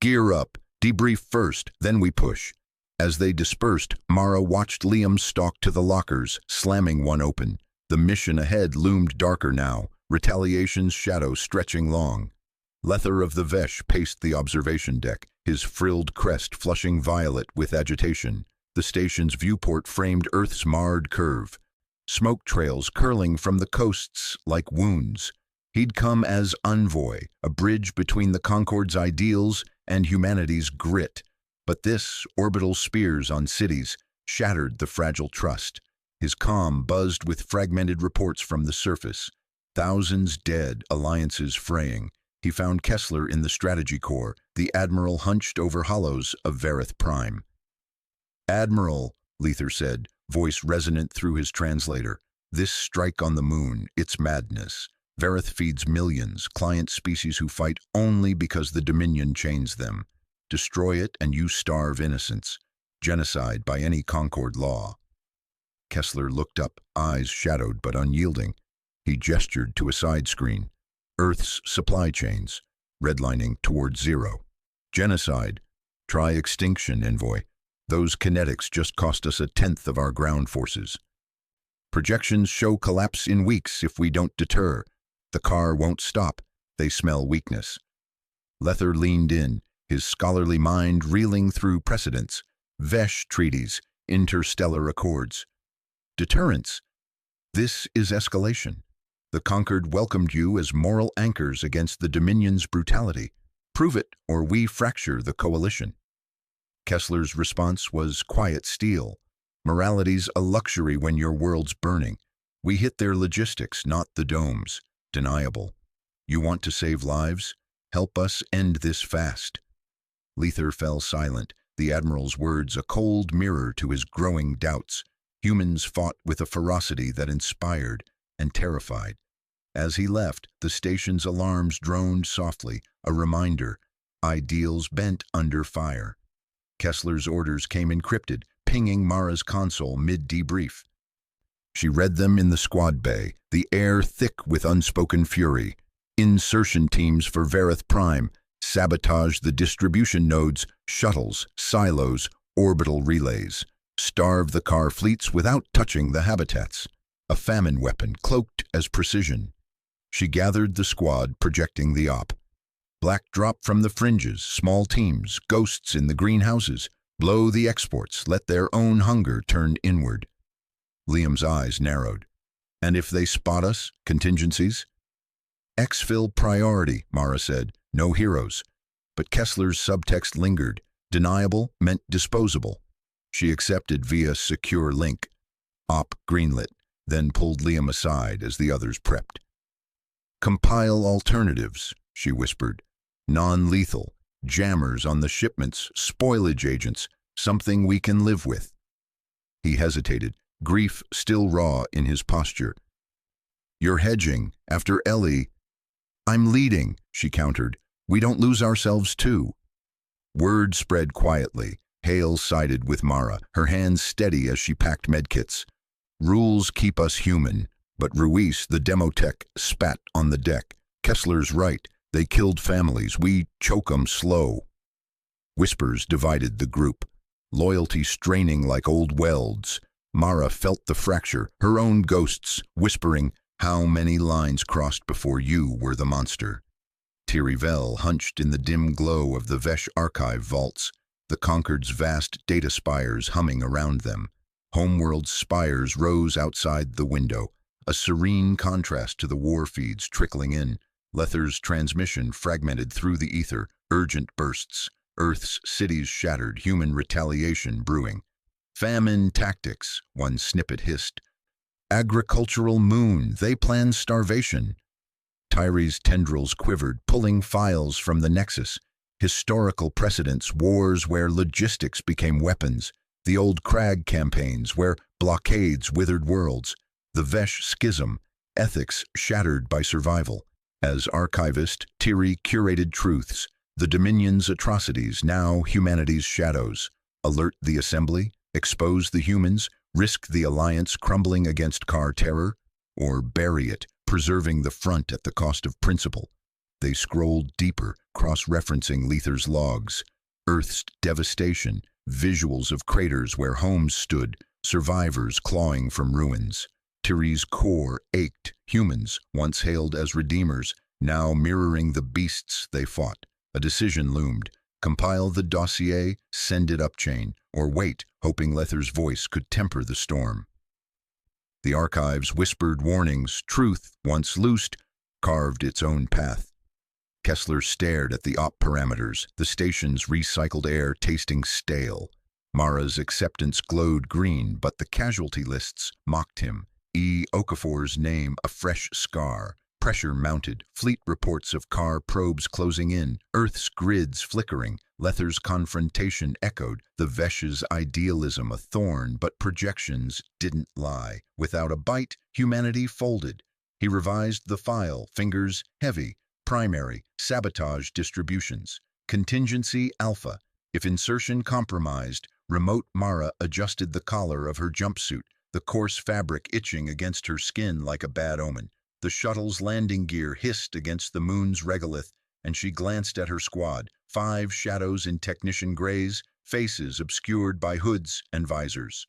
"Gear up. Debrief first, then we push." As they dispersed, Mara watched Liam stalk to the lockers, slamming one open. The mission ahead loomed darker now, retaliation's shadow stretching long. Lether of the Vesh paced the observation deck, his frilled crest flushing violet with agitation. The station's viewport framed Earth's marred curve, smoke trails curling from the coasts like wounds. He'd come as envoy, a bridge between the Concorde's ideals and humanity's grit. But this, orbital spears on cities, shattered the fragile trust. His comm buzzed with fragmented reports from the surface. Thousands dead, alliances fraying. He found Kessler in the strategy core, the Admiral hunched over hollows of Verith Prime. "Admiral," Lether said, voice resonant through his translator. "This strike on the moon, it's madness. Verith feeds millions, client species who fight only because the Dominion chains them. Destroy it and you starve innocents. Genocide by any Concorde law." Kessler looked up, eyes shadowed but unyielding. He gestured to a side screen. "Earth's supply chains, redlining toward zero. Genocide. Try extinction, envoy. Those kinetics just cost us 1/10 of our ground forces. Projections show collapse in weeks if we don't deter. The car won't stop. They smell weakness." Lether leaned in, his scholarly mind reeling through precedents, Vesh treaties, interstellar accords. "Deterrence. This is escalation. The Conquered welcomed you as moral anchors against the Dominion's brutality. Prove it, or we fracture the coalition." Kessler's response was quiet steel. "Morality's a luxury when your world's burning. We hit their logistics, not the domes. Deniable. You want to save lives? Help us end this fast." Lether fell silent, the Admiral's words a cold mirror to his growing doubts. Humans fought with a ferocity that inspired and terrified. As he left, the station's alarms droned softly, a reminder. ideals bent under fire. Kessler's orders came encrypted, pinging Mara's console mid-debrief. She read them in the squad bay, the air thick with unspoken fury. Insertion teams for Verith Prime, sabotage the distribution nodes, shuttles, silos, orbital relays. Starve the car fleets without touching the habitats. A famine weapon cloaked as precision. She gathered the squad, projecting the op. Black drop from the fringes, small teams, ghosts in the greenhouses. Blow the exports, let their own hunger turn inward. Liam's eyes narrowed. And if they spot us, contingencies? Exfil priority, Mara said. No heroes. But Kessler's subtext lingered. Deniable meant disposable. She accepted via secure link. Op greenlit, then pulled Liam aside as the others prepped. Compile alternatives, she whispered. Non-lethal, jammers on the shipments, spoilage agents, something we can live with. He hesitated, grief still raw in his posture. You're hedging, after Ellie. I'm leading, she countered. We don't lose ourselves too. Word spread quietly. Hale sided with Mara, her hands steady as she packed medkits. Rules keep us human, but Ruiz, the demo tech, spat on the deck. Kessler's right. They killed families. We choke 'em slow. Whispers divided the group, loyalty straining like old welds. Mara felt the fracture, her own ghosts whispering, how many lines crossed before you were the monster. Tirivel hunched in the dim glow of the Vesh archive vaults, the Concord's vast data spires humming around them. Homeworld's spires rose outside the window, a serene contrast to the war feeds trickling in. Lether's transmission fragmented through the ether, urgent bursts. Earth's cities shattered, human retaliation brewing. Famine tactics, one snippet hissed. Agricultural moon, they plan starvation. Tyree's tendrils quivered, pulling files from the nexus. Historical precedents, wars where logistics became weapons. The old Crag campaigns where blockades withered worlds. The Vesh schism, ethics shattered by survival. As archivist, Tiri curated truths. The Dominion's atrocities, now humanity's shadows. Alert the Assembly, expose the humans, risk the Alliance crumbling against car terror, or bury it, preserving the front at the cost of principle. They scrolled deeper, cross-referencing Lether's logs. Earth's devastation, visuals of craters where homes stood, survivors clawing from ruins. Tiri's core ached, humans, once hailed as redeemers, now mirroring the beasts they fought. A decision loomed. Compile the dossier, send it upchain, or wait, hoping Lether's voice could temper the storm. The archives whispered warnings. Truth, once loosed, carved its own path. Kessler stared at the op parameters, the station's recycled air tasting stale. Mara's acceptance glowed green, but the casualty lists mocked him. Okafor's name a fresh scar. Pressure mounted, fleet reports of car probes closing in, Earth's grids flickering. Lether's confrontation echoed, the Vesh's idealism a thorn, but projections didn't lie. Without a bite, humanity folded. He revised the file, fingers heavy. Primary, sabotage distributions. Contingency alpha. If insertion compromised, remote Mara adjusted the collar of her jumpsuit, the coarse fabric itching against her skin like a bad omen. The shuttle's landing gear hissed against the moon's regolith, and she glanced at her squad, 5 shadows in technician grays, faces obscured by hoods and visors.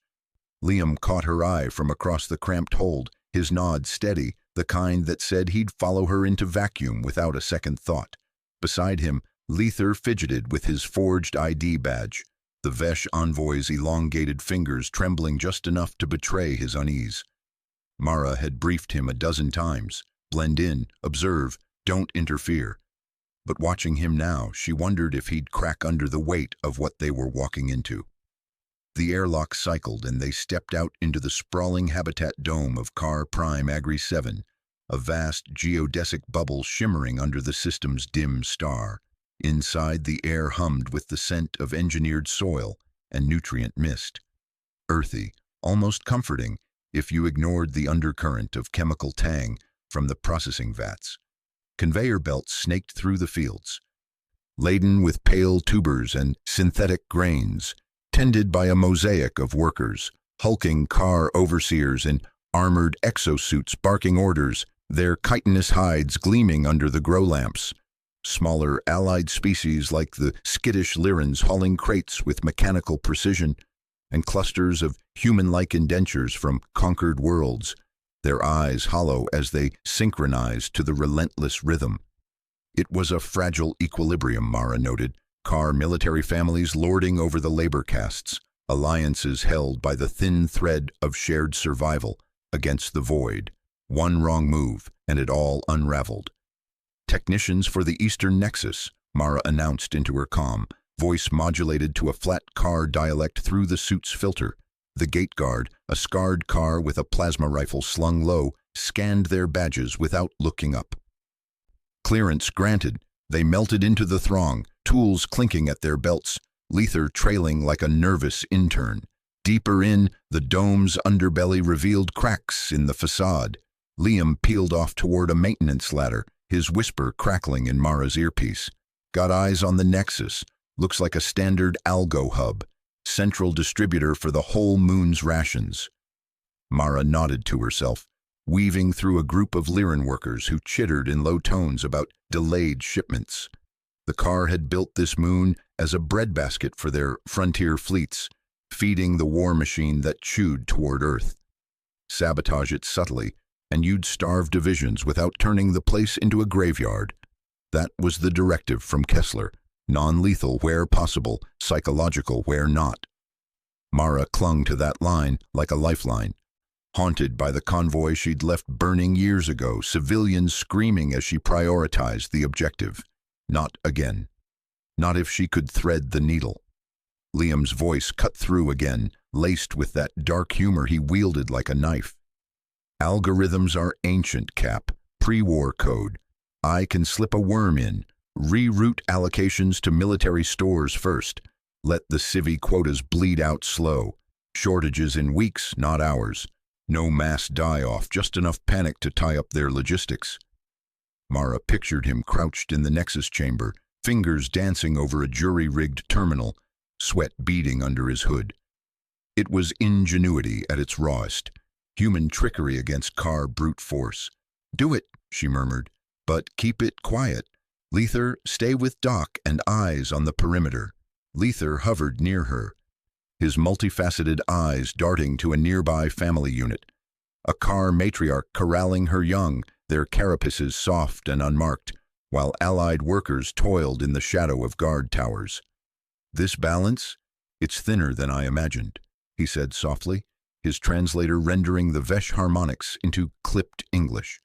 Liam caught her eye from across the cramped hold, his nod steady, the kind that said he'd follow her into vacuum without a second thought. Beside him, Lether fidgeted with his forged ID badge, the Vesh envoy's elongated fingers trembling just enough to betray his unease. Mara had briefed him a dozen times. Blend in, observe, don't interfere. But watching him now, she wondered if he'd crack under the weight of what they were walking into. The airlock cycled and they stepped out into the sprawling habitat dome of Car Prime Agri 7, a vast geodesic bubble shimmering under the system's dim star. Inside, the air hummed with the scent of engineered soil and nutrient mist. Earthy, almost comforting, if you ignored the undercurrent of chemical tang from the processing vats. Conveyor belts snaked through the fields. laden with pale tubers and synthetic grains, tended by a mosaic of workers, hulking car overseers in armored exosuits barking orders, their chitinous hides gleaming under the grow lamps. Smaller allied species like the skittish lyrans hauling crates with mechanical precision, and clusters of human-like indentures from conquered worlds, their eyes hollow as they synchronized to the relentless rhythm. It was a fragile equilibrium, Mara noted, car military families lording over the labor castes, alliances held by the thin thread of shared survival against the void. One wrong move, and it all unraveled. Technicians for the Eastern Nexus, Mara announced into her comm, voice modulated to a flat car dialect through the suit's filter. The gate guard, a scarred car with a plasma rifle slung low, scanned their badges without looking up. Clearance granted, they melted into the throng, tools clinking at their belts, Lether trailing like a nervous intern. Deeper in, the dome's underbelly revealed cracks in the facade. Liam peeled off toward a maintenance ladder, his whisper crackling in Mara's earpiece. Got eyes on the Nexus. Looks like a standard algo hub, central distributor for the whole moon's rations. Mara nodded to herself, weaving through a group of Lyran workers who chittered in low tones about delayed shipments. The car had built this moon as a breadbasket for their frontier fleets, feeding the war machine that chewed toward Earth. Sabotage it subtly, and you'd starve divisions without turning the place into a graveyard. That was the directive from Kessler. Non-lethal where possible, psychological where not. Mara clung to that line like a lifeline. Haunted by the convoy she'd left burning years ago, civilians screaming as she prioritized the objective. Not again. Not if she could thread the needle. Liam's voice cut through again, laced with that dark humor he wielded like a knife. Algorithms are ancient, Cap, pre-war code. I can slip a worm in, reroute allocations to military stores first. Let the civvy quotas bleed out slow. Shortages in weeks, not hours. No mass die-off, just enough panic to tie up their logistics. Mara pictured him crouched in the Nexus chamber, fingers dancing over a jury-rigged terminal, sweat beading under his hood. It was ingenuity at its rawest, human trickery against car brute force. Do it, she murmured, but keep it quiet. Lether, stay with Doc and eyes on the perimeter. Lether hovered near her, his multifaceted eyes darting to a nearby family unit. A car matriarch corralling her young, their carapaces soft and unmarked, while allied workers toiled in the shadow of guard towers. This balance? It's thinner than I imagined, he said softly, his translator rendering the Vesh harmonics into clipped English.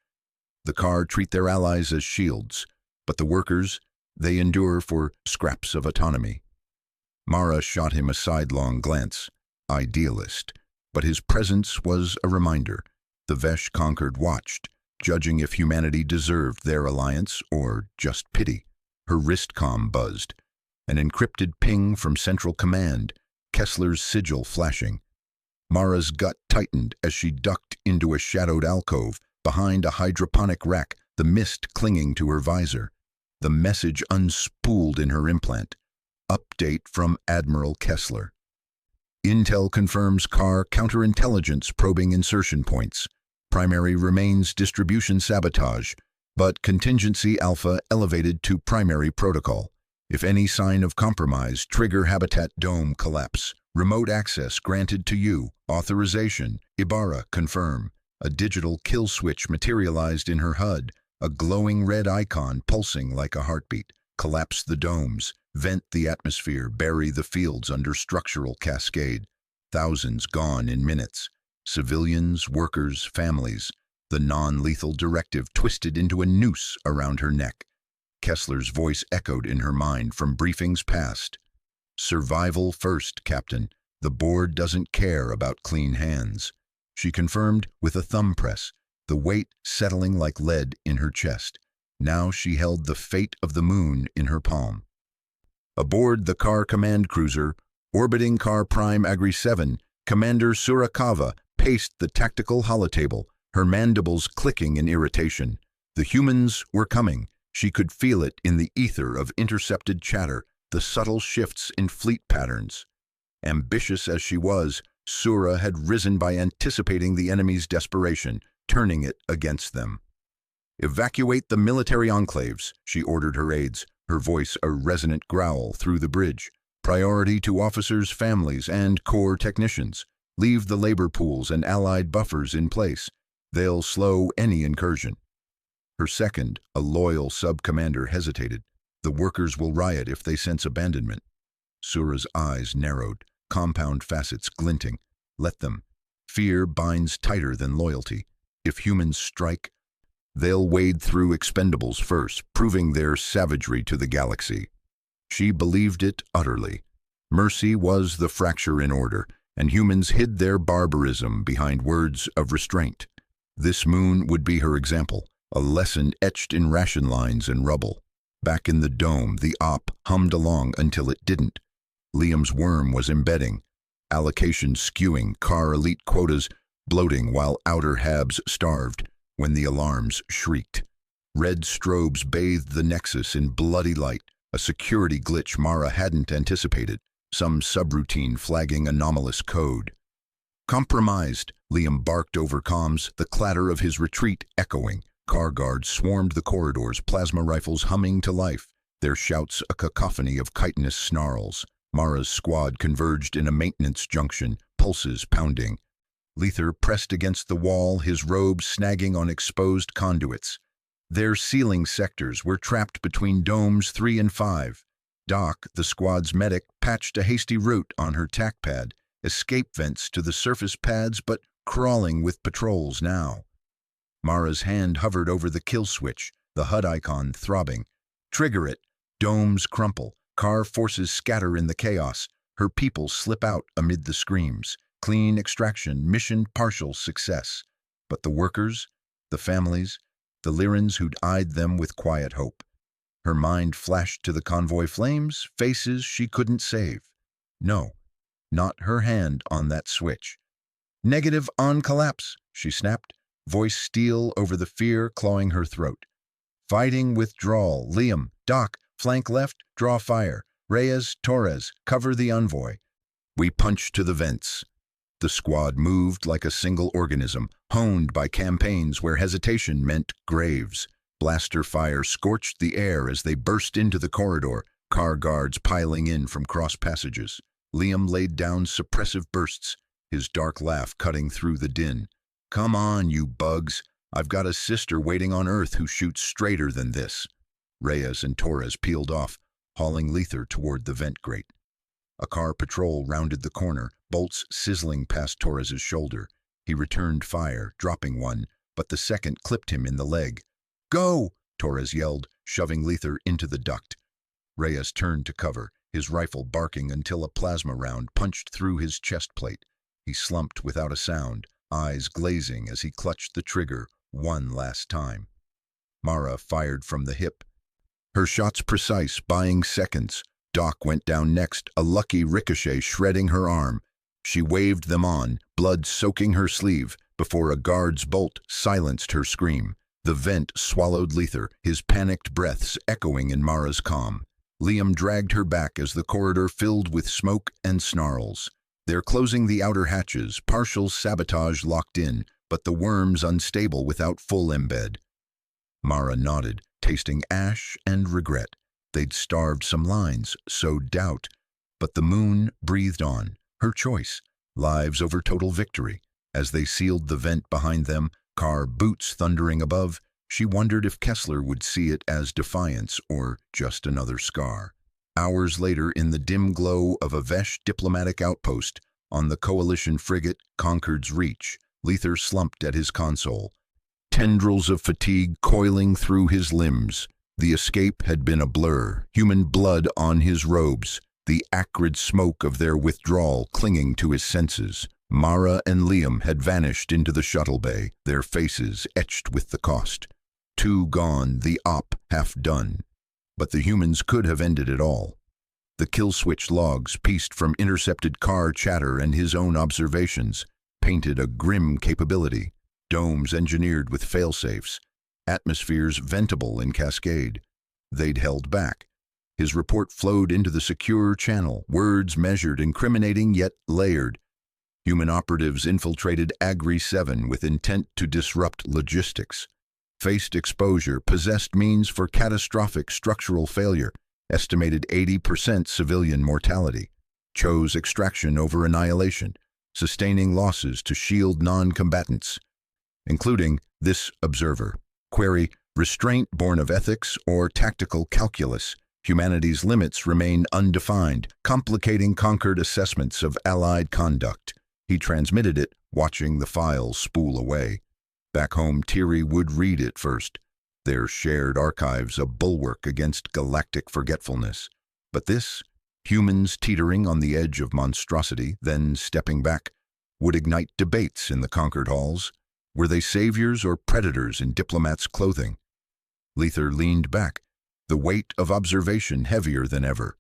The car treat their allies as shields, but the workers, they endure for scraps of autonomy. Mara shot him a sidelong glance. Idealist. But his presence was a reminder. The Vesh conquered watched, judging if humanity deserved their alliance or just pity. Her wrist comm buzzed. An encrypted ping from Central Command, Kessler's sigil flashing. Mara's gut tightened as she ducked into a shadowed alcove behind a hydroponic rack, the mist clinging to her visor. The message unspooled in her implant. Update from Admiral Kessler. Intel confirms car counterintelligence probing insertion points. Primary remains distribution sabotage, but contingency alpha elevated to primary protocol. If any sign of compromise, trigger habitat dome collapse. Remote access granted to you. Authorization. Ibarra confirm. A digital kill switch materialized in her HUD, a glowing red icon pulsing like a heartbeat. Collapse the domes. Vent the atmosphere, bury the fields under structural cascade. Thousands gone in minutes. Civilians, workers, families. The non-lethal directive twisted into a noose around her neck. Kessler's voice echoed in her mind from briefings past. Survival first, Captain. The board doesn't care about clean hands. She confirmed with a thumb press, the weight settling like lead in her chest. Now she held the fate of the moon in her palm. Aboard the car command cruiser, orbiting Car Prime Agri 7, Commander Surakawa paced the tactical holotable, her mandibles clicking in irritation. The humans were coming, She could feel it in the ether of intercepted chatter, the subtle shifts in fleet patterns. Ambitious as she was, Sura had risen by anticipating the enemy's desperation, turning it against them. "Evacuate the military enclaves," she ordered her aides, her voice a resonant growl through the bridge. "Priority to officers' families and core technicians. Leave the labor pools and allied buffers in place. They'll slow any incursion." Her second, a loyal sub-commander, hesitated. "The workers will riot if they sense abandonment." Sura's eyes narrowed, compound facets glinting. "Let them. Fear binds tighter than loyalty. If humans strike, they'll wade through expendables first, proving their savagery to the galaxy." She believed it utterly. Mercy was the fracture in order, and humans hid their barbarism behind words of restraint. This moon would be her example, a lesson etched in ration lines and rubble. Back in the dome, the op hummed along until it didn't. Liam's worm was embedding, allocation skewing, car elite quotas bloating while outer habs starved when the alarms shrieked. Red strobes bathed the Nexus in bloody light, a security glitch Mara hadn't anticipated, some subroutine flagging anomalous code. "Compromised," Liam barked over comms, the clatter of his retreat echoing. Car guards swarmed the corridors, plasma rifles humming to life, their shouts a cacophony of chitinous snarls. Mara's squad converged in a maintenance junction, pulses pounding. Lether pressed against the wall, his robes snagging on exposed conduits. Their ceiling sectors were trapped between domes 3 and 5. Doc, the squad's medic, patched a hasty route on her tac pad, escape vents to the surface pads but crawling with patrols now. Mara's hand hovered over the kill switch, the HUD icon throbbing. Trigger it. Domes crumple. Car forces scatter in the chaos. Her people slip out amid the screams. Clean extraction, mission partial success. But the workers, the families, the Lyrans who'd eyed them with quiet hope. Her mind flashed to the convoy flames, faces she couldn't save. No, not her hand on that switch. "Negative on collapse," she snapped, voice steel over the fear clawing her throat. "Fighting withdrawal. Liam, Doc, flank left, draw fire. Reyes, Torres, cover the envoy." We punched to the vents. The squad moved like a single organism, honed by campaigns where hesitation meant graves. Blaster fire scorched the air as they burst into the corridor, car guards piling in from cross passages. Liam laid down suppressive bursts, his dark laugh cutting through the din. "Come on, you bugs. I've got a sister waiting on Earth who shoots straighter than this." Reyes and Torres peeled off, hauling Lether toward the vent grate. A car patrol rounded the corner, bolts sizzling past Torres's shoulder. He returned fire, dropping one, but the second clipped him in the leg. "Go!" Torres yelled, shoving Lether into the duct. Reyes turned to cover, his rifle barking until a plasma round punched through his chest plate. He slumped without a sound, eyes glazing as he clutched the trigger one last time. Mara fired from the hip. Her shots precise, buying seconds. Doc went down next, a lucky ricochet shredding her arm. She waved them on, blood soaking her sleeve, before a guard's bolt silenced her scream. The vent swallowed Lether, his panicked breaths echoing in Mara's comm. Liam dragged her back as the corridor filled with smoke and snarls. They're closing the outer hatches, partial sabotage locked in, but the worms unstable without full embed. Mara nodded, tasting ash and regret. They'd starved some lines, sowed doubt. But the moon breathed on, her choice, lives over total victory. As they sealed the vent behind them, car boots thundering above, she wondered if Kessler would see it as defiance or just another scar. Hours later, in the dim glow of a Vesh diplomatic outpost, on the coalition frigate Concord's Reach, Lether slumped at his console, tendrils of fatigue coiling through his limbs. The escape had been a blur, human blood on his robes, the acrid smoke of their withdrawal clinging to his senses. Mara and Liam had vanished into the shuttle bay, their faces etched with the cost. Two gone, the op half done. But the humans could have ended it all. The kill switch logs, pieced from intercepted car chatter and his own observations, painted a grim capability. Domes engineered with failsafes, atmospheres ventable in cascade. They'd held back. His report flowed into the secure channel, words measured, incriminating yet layered. Human operatives infiltrated Agri-7 with intent to disrupt logistics. Faced exposure, possessed means for catastrophic structural failure, estimated 80% civilian mortality. Chose extraction over annihilation, sustaining losses to shield non-combatants, including this observer. Query, restraint born of ethics or tactical calculus. Humanity's limits remain undefined, complicating conquered assessments of allied conduct. He transmitted it, watching the files spool away. Back home, Thierry would read it first. Their shared archives a bulwark against galactic forgetfulness. But this, humans teetering on the edge of monstrosity, then stepping back, would ignite debates in the conquered halls. Were they saviors or predators in diplomats' clothing? Lether leaned back, the weight of observation heavier than ever.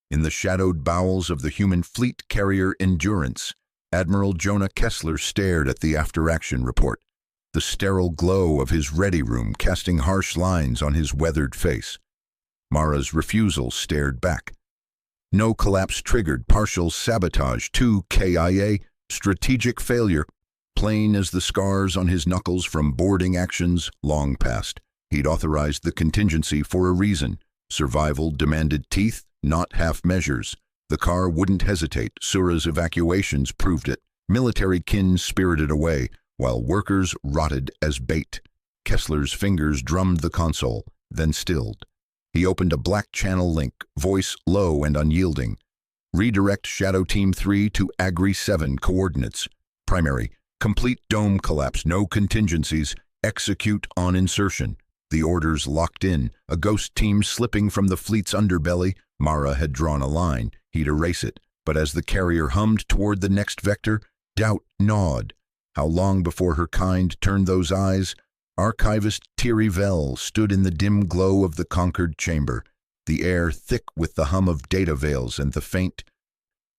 In the shadowed bowels of the human fleet carrier Endurance, Admiral Jonah Kessler stared at the after-action report, the sterile glow of his ready room casting harsh lines on his weathered face. Mara's refusal stared back. No collapse triggered, partial sabotage, 2 KIA, strategic failure, plain as the scars on his knuckles from boarding actions long past. He'd authorized the contingency for a reason. Survival demanded teeth, not half measures. The car wouldn't hesitate. Sura's evacuations proved it. Military kin spirited away, while workers rotted as bait. Kessler's fingers drummed the console, then stilled. He opened a black channel link, voice low and unyielding. Redirect Shadow Team 3 to Agri-7 coordinates. Primary, complete dome collapse, no contingencies. Execute on insertion. The orders locked in, a ghost team slipping from the fleet's underbelly. Mara had drawn a line. He'd erase it. But as the carrier hummed toward the next vector, doubt gnawed. How long before her kind turned those eyes? Archivist Thierry Vell stood in the dim glow of the conquered chamber, the air thick with the hum of data veils and the faint,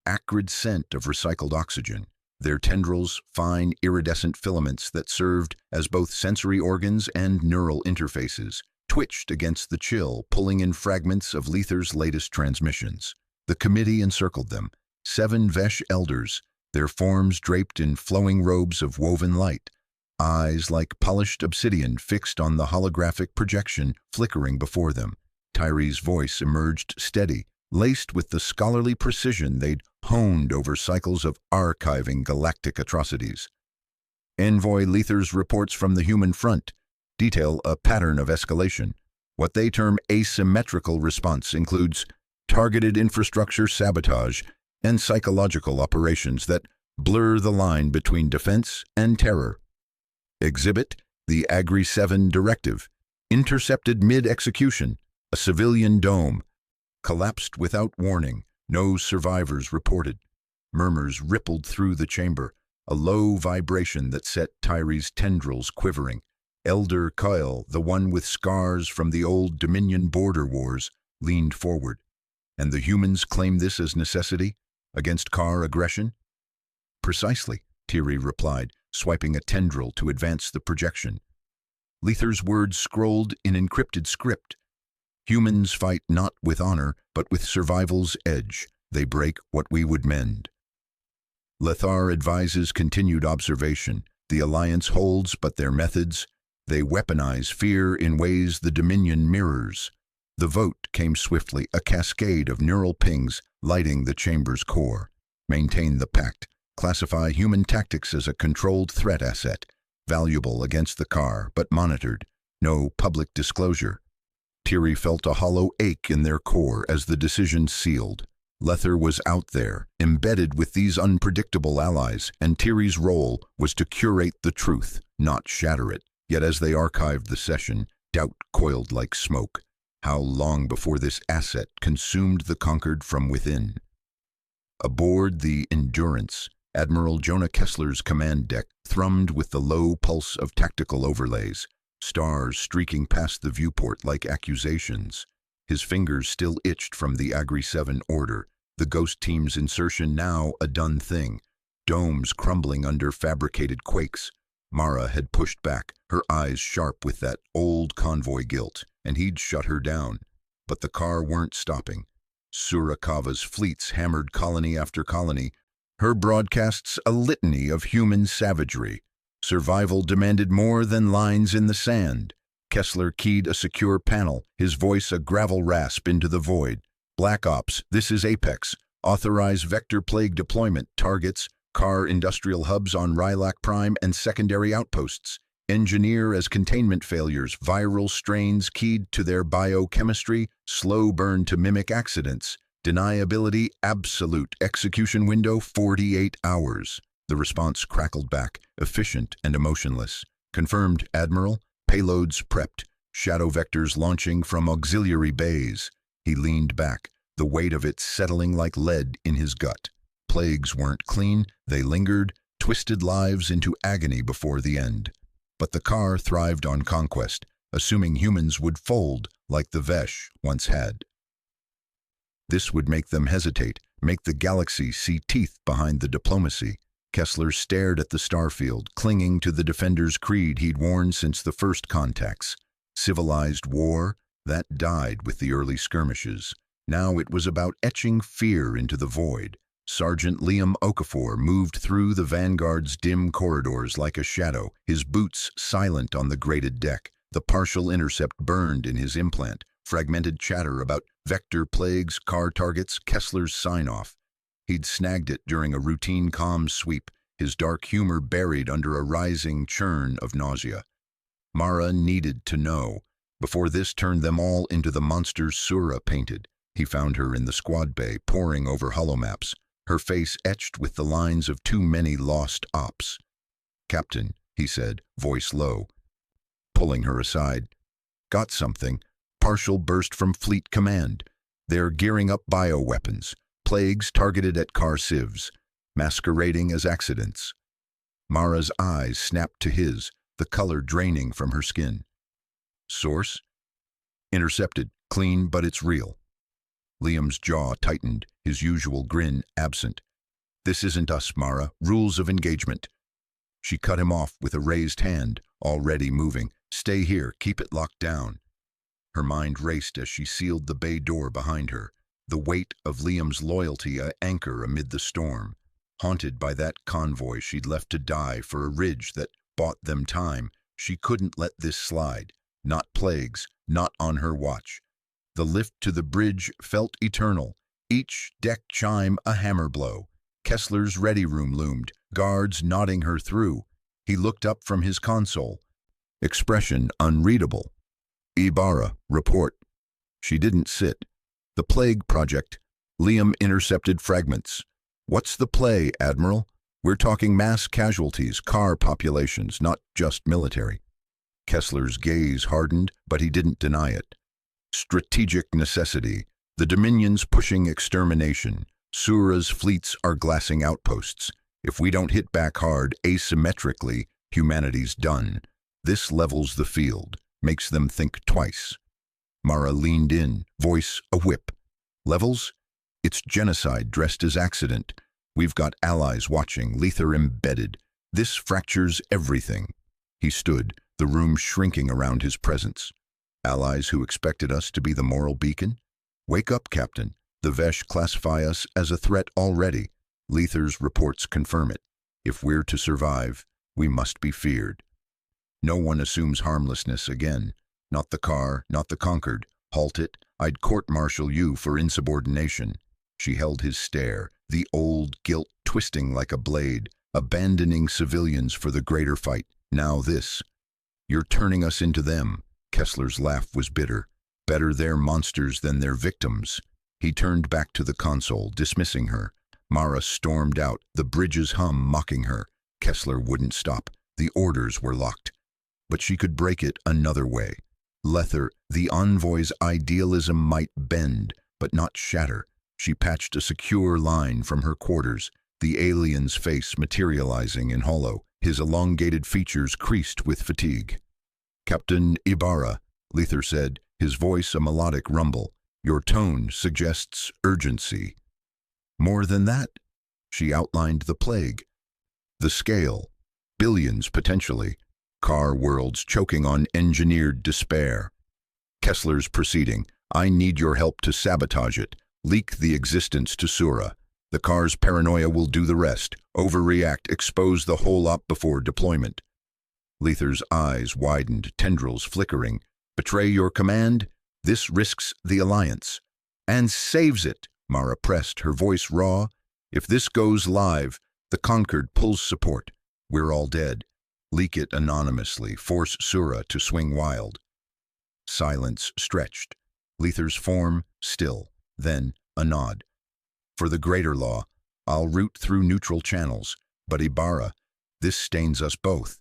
acrid scent of recycled oxygen. Their tendrils, fine iridescent filaments that served as both sensory organs and neural interfaces, twitched against the chill, pulling in fragments of Lether's latest transmissions. The committee encircled them, 7 Vesh elders, their forms draped in flowing robes of woven light, eyes like polished obsidian fixed on the holographic projection flickering before them. Thierry's voice emerged steady, laced with the scholarly precision they'd honed over cycles of archiving galactic atrocities. Envoy Lether's reports from the human front detail a pattern of escalation. What they term asymmetrical response includes targeted infrastructure sabotage and psychological operations that blur the line between defense and terror. Exhibit, the Agri-7 directive, intercepted mid-execution, a civilian dome, collapsed without warning, no survivors reported. Murmurs rippled through the chamber, a low vibration that set Thierry's tendrils quivering. Elder Kyle, the one with scars from the old Dominion border wars, leaned forward. And the humans claim this as necessity, against car aggression? Precisely, Thierry replied, swiping a tendril to advance the projection. Lether's words scrolled in encrypted script. Humans fight not with honor, but with survival's edge. They break what we would mend. Lether advises continued observation. The Alliance holds, but their methods, they weaponize fear in ways the Dominion mirrors. The vote came swiftly, a cascade of neural pings lighting the chamber's core. Maintain the pact. Classify human tactics as a controlled threat asset, valuable against the car, but monitored. No public disclosure. Thierry felt a hollow ache in their core as the decision sealed. Lether was out there, embedded with these unpredictable allies, and Thierry's role was to curate the truth, not shatter it. Yet as they archived the session, doubt coiled like smoke. How long before this asset consumed the conquered from within? Aboard the Endurance, Admiral Jonah Kessler's command deck thrummed with the low pulse of tactical overlays, stars streaking past the viewport like accusations. His fingers still itched from the Agri-7 order, the ghost team's insertion now a done thing, domes crumbling under fabricated quakes. Mara had pushed back, her eyes sharp with that old convoy guilt, and he'd shut her down. But the car weren't stopping. Surakawa's fleets hammered colony after colony, her broadcasts a litany of human savagery. Survival demanded more than lines in the sand. Kessler keyed a secure panel, his voice a gravel rasp into the void. Black Ops, this is Apex. Authorize vector plague deployment, targets, car industrial hubs on Rylac Prime and secondary outposts. Engineer as containment failures, viral strains keyed to their biochemistry, slow burn to mimic accidents. Deniability absolute, execution window 48 hours. The response crackled back, efficient and emotionless. Confirmed, Admiral. Payloads prepped. Shadow vectors launching from auxiliary bays. He leaned back, the weight of it settling like lead in his gut. Plagues weren't clean, they lingered, twisted lives into agony before the end. But the car thrived on conquest, assuming humans would fold like the Vesh once had. This would make them hesitate, make the galaxy see teeth behind the diplomacy. Kessler stared at the starfield, clinging to the Defender's creed he'd worn since the first contacts. Civilized war, that died with the early skirmishes. Now it was about etching fear into the void. Sergeant Liam Okafor moved through the Vanguard's dim corridors like a shadow, his boots silent on the grated deck. The partial intercept burned in his implant, fragmented chatter about vector plagues, car targets, Kessler's sign-off. He'd snagged it during a routine comms sweep, his dark humor buried under a rising churn of nausea. Mara needed to know. Before this turned them all into the monsters Sura painted. He found her in the squad bay, poring over holomaps, her face etched with the lines of too many lost ops. "Captain," he said, voice low, pulling her aside. "Got something. Partial burst from Fleet Command. They're gearing up bioweapons. Plagues targeted at car civs, masquerading as accidents." Mara's eyes snapped to his, the color draining from her skin. "Source?" "Intercepted. Clean, but it's real." Liam's jaw tightened, his usual grin absent. "This isn't us, Mara. Rules of engagement." She cut him off with a raised hand, already moving. "Stay here. Keep it locked down." Her mind raced as she sealed the bay door behind her, the weight of Liam's loyalty a anchor amid the storm. Haunted by that convoy she'd left to die for a ridge that bought them time, she couldn't let this slide. Not plagues, not on her watch. The lift to the bridge felt eternal, each deck chime a hammer blow. Kessler's ready room loomed, guards nodding her through. He looked up from his console, expression unreadable. "Ibarra, report." She didn't sit. "The Plague Project." Liam intercepted fragments. "What's the play, Admiral? We're talking mass casualties, car populations, not just military." Kessler's gaze hardened, but he didn't deny it. "Strategic necessity. The Dominion's pushing extermination. Sura's fleets are glassing outposts. If we don't hit back hard asymmetrically, humanity's done. This levels the field, makes them think twice." Mara leaned in, voice a whip. "Levels? It's genocide dressed as accident. We've got allies watching, Lether embedded. This fractures everything." He stood, the room shrinking around his presence. "Allies who expected us to be the moral beacon? Wake up, Captain. The Vesh classify us as a threat already. Lether's reports confirm it. If we're to survive, we must be feared. No one assumes harmlessness again. Not the car, not the conquered. Halt it. I'd court-martial you for insubordination." She held his stare, the old guilt twisting like a blade, abandoning civilians for the greater fight. Now this. "You're turning us into them." Kessler's laugh was bitter. "Better their monsters than their victims." He turned back to the console, dismissing her. Mara stormed out, the bridge's hum mocking her. Kessler wouldn't stop. The orders were locked. But she could break it another way. Lether, the envoy's idealism might bend, but not shatter. She patched a secure line from her quarters, the alien's face materializing in hollow, his elongated features creased with fatigue. "Captain Ibarra," Lether said, his voice a melodic rumble. "Your tone suggests urgency." "More than that?" She outlined the plague. "The scale. billions potentially. Car worlds choking on engineered despair. Kessler's proceeding. I need your help to sabotage it. Leak the existence to Sura. The car's paranoia will do the rest. Overreact, expose the whole op before deployment. Lether's eyes widened, tendrils flickering. Betray your command? This risks the Alliance. And saves it, Mara pressed, her voice raw. If this goes live, the Conquered pulls support. We're all dead. Leak it anonymously, force Sura to swing wild. Silence stretched. Lether's form still, then a nod. For the greater law, I'll route through neutral channels, but Ibarra, this stains us both.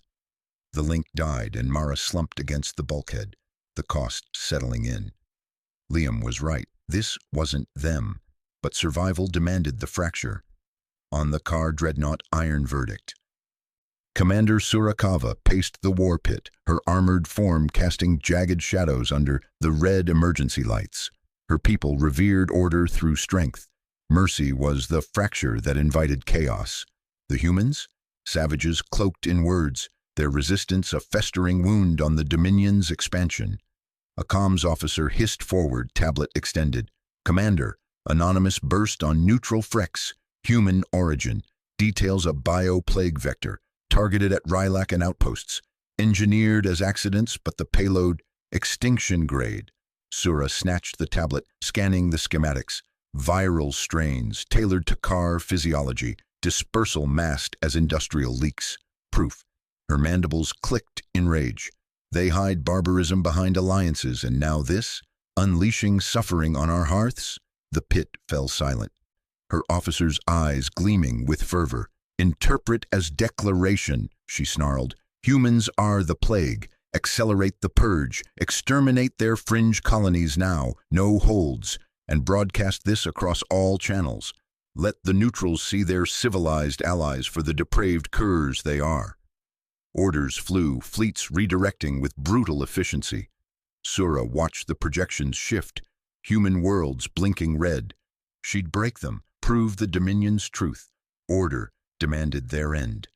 The link died and Mara slumped against the bulkhead, the cost settling in. Liam was right. This wasn't them, but survival demanded the fracture. On the car dreadnought iron verdict. Commander Surakawa paced the war pit, her armored form casting jagged shadows under the red emergency lights. Her people revered order through strength. Mercy was the fracture that invited chaos. The humans? Savages cloaked in words, their resistance a festering wound on the Dominion's expansion. A comms officer hissed forward, tablet extended. Commander, anonymous burst on neutral Frex, human origin, details a bio-plague vector, targeted at Rylac and outposts, engineered as accidents, but the payload, extinction grade. Sura snatched the tablet, scanning the schematics. Viral strains, tailored to car physiology, dispersal masked as industrial leaks. Proof. Her mandibles clicked in rage. They hide barbarism behind alliances, and now this? Unleashing suffering on our hearths? The pit fell silent. Her officer's eyes gleaming with fervor. Interpret as declaration, she snarled. Humans are the plague. Accelerate the purge. Exterminate their fringe colonies now. No holds. And broadcast this across all channels. Let the neutrals see their civilized allies for the depraved curs they are. Orders flew, fleets redirecting with brutal efficiency. Sura watched the projections shift, human worlds blinking red. She'd break them, prove the Dominion's truth. Order demanded their end.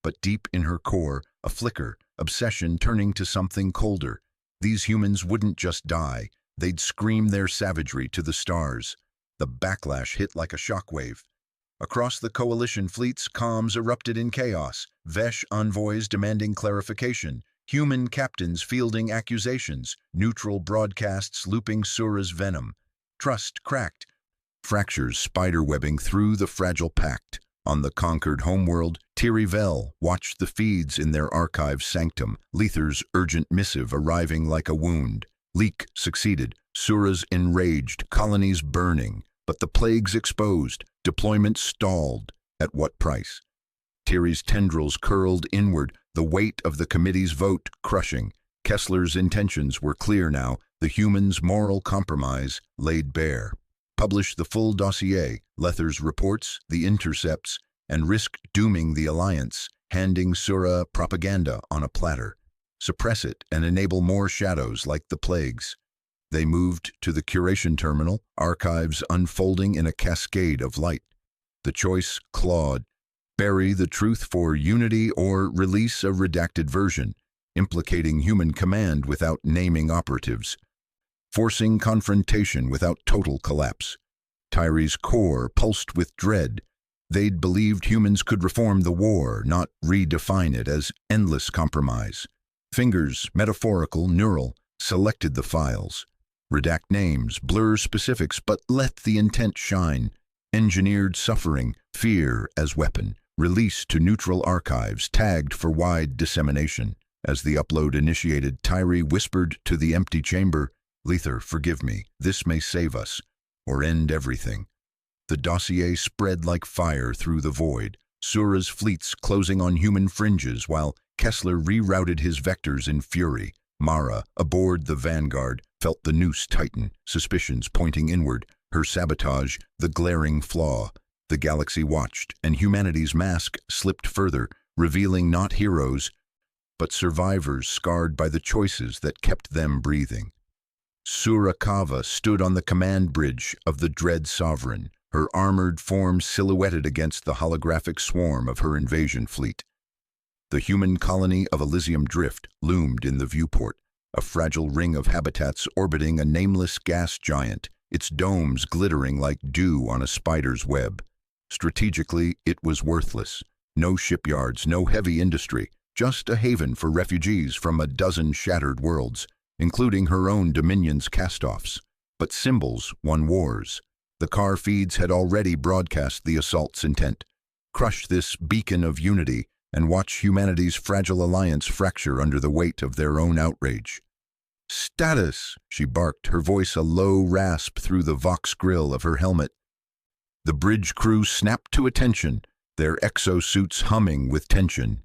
But deep in her core, a flicker, obsession turning to something colder. These humans wouldn't just die. They'd scream their savagery to the stars. The backlash hit like a shockwave. Across the coalition fleets, comms erupted in chaos. Vesh envoys demanding clarification. Human captains fielding accusations. Neutral broadcasts looping Sura's venom. Trust cracked. Fractures spiderwebbing through the fragile pact. On the conquered homeworld, Tiri Vel watched the feeds in their archive sanctum. Lether's urgent missive arriving like a wound. Leak succeeded. Sura's enraged. Colonies burning. But the plagues exposed. Deployment stalled. At what price? Tiri's tendrils curled inward, the weight of the committee's vote crushing. Kessler's intentions were clear now, the humans' moral compromise laid bare. Publish the full dossier, Lether's reports, the intercepts, and risk dooming the Alliance, handing Sura propaganda on a platter. Suppress it and enable more shadows like the plagues. They moved to the curation terminal, archives unfolding in a cascade of light. The choice clawed. Bury the truth for unity or release a redacted version, implicating human command without naming operatives. Forcing confrontation without total collapse. Tyrie's core pulsed with dread. They'd believed humans could reform the war, not redefine it as endless compromise. Fingers, metaphorical, neural, selected the files. Redact names, blur specifics, but let the intent shine. Engineered suffering, fear as weapon. Released to neutral archives, tagged for wide dissemination. As the upload initiated, Tyrie whispered to the empty chamber, "Lether, forgive me. This may save us, or end everything." The dossier spread like fire through the void. Sura's fleets closing on human fringes, while Kessler rerouted his vectors in fury. Mara, aboard the Vanguard, felt the noose tighten, suspicions pointing inward. Her sabotage, the glaring flaw. The galaxy watched, and humanity's mask slipped further, revealing not heroes, but survivors scarred by the choices that kept them breathing. Surakawa stood on the command bridge of the dread sovereign, her armored form silhouetted against the holographic swarm of her invasion fleet. The human colony of Elysium Drift loomed in the viewport, a fragile ring of habitats orbiting a nameless gas giant, its domes glittering like dew on a spider's web. Strategically, it was worthless. No shipyards, no heavy industry, just a haven for refugees from a dozen shattered worlds, including her own Dominion's castoffs. But symbols won wars. The car feeds had already broadcast the assault's intent. Crush this beacon of unity and watch humanity's fragile alliance fracture under the weight of their own outrage. "Status!" she barked, her voice a low rasp through the Vox grill of her helmet. The bridge crew snapped to attention, their exosuits humming with tension.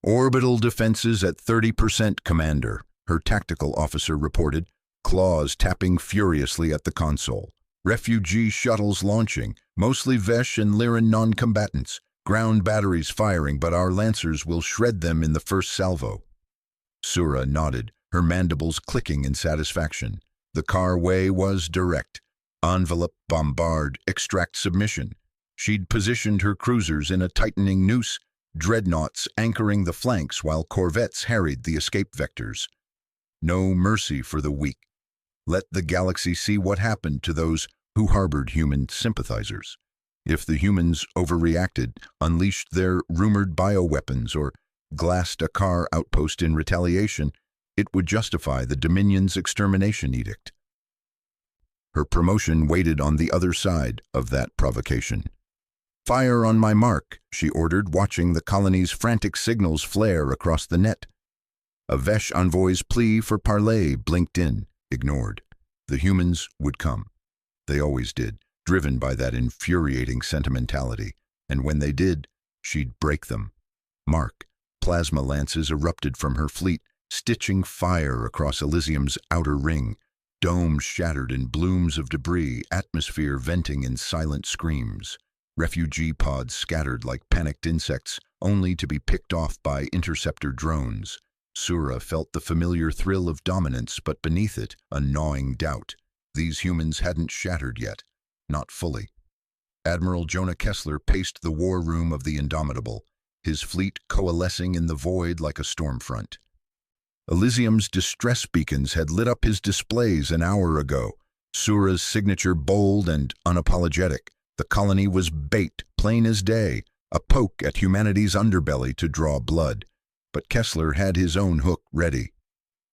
"Orbital defenses at 30%, Commander," her tactical officer reported, claws tapping furiously at the console. "Refugee shuttles launching, mostly Vesh and Lyran non-combatants. Ground batteries firing, but our lancers will shred them in the first salvo." Sura nodded, her mandibles clicking in satisfaction. The car way was direct. Envelope, bombard, extract, submission. She'd positioned her cruisers in a tightening noose, dreadnoughts anchoring the flanks while corvettes harried the escape vectors. No mercy for the weak. Let the galaxy see what happened to those who harbored human sympathizers. If the humans overreacted, unleashed their rumored bioweapons, or glassed a car outpost in retaliation, it would justify the Dominion's extermination edict. Her promotion waited on the other side of that provocation. "Fire on my mark," she ordered, watching the colony's frantic signals flare across the net. A Vesh envoy's plea for parley blinked in, ignored. The humans would come. They always did, driven by that infuriating sentimentality, and when they did, she'd break them. Mark, plasma lances erupted from her fleet, stitching fire across Elysium's outer ring. Domes shattered in blooms of debris, atmosphere venting in silent screams. Refugee pods scattered like panicked insects, only to be picked off by interceptor drones. Sura felt the familiar thrill of dominance, but beneath it, a gnawing doubt. These humans hadn't shattered yet. Not fully. Admiral Jonah Kessler paced the war room of the Indomitable, his fleet coalescing in the void like a storm front. Elysium's distress beacons had lit up his displays an hour ago, Sura's signature bold and unapologetic. The colony was bait, plain as day, a poke at humanity's underbelly to draw blood. But Kessler had his own hook ready.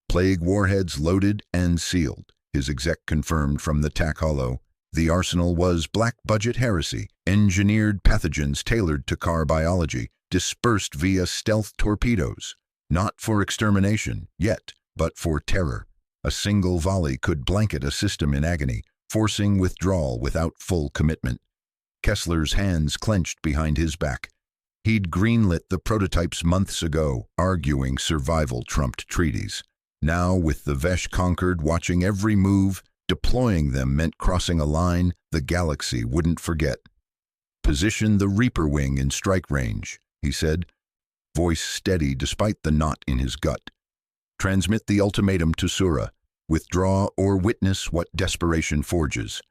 Plague warheads loaded and sealed, his exec confirmed from the tack hollow. The arsenal was black-budget heresy, engineered pathogens tailored to car biology, dispersed via stealth torpedoes. Not for extermination, yet, but for terror. A single volley could blanket a system in agony, forcing withdrawal without full commitment. Kessler's hands clenched behind his back. He'd greenlit the prototypes months ago, arguing survival trumped treaties. Now, with the Vesh conquered, watching every move, deploying them meant crossing a line the galaxy wouldn't forget. "Position the Reaper Wing in strike range," he said, voice steady despite the knot in his gut. "Transmit the ultimatum to Sura. Withdraw or witness what desperation forges."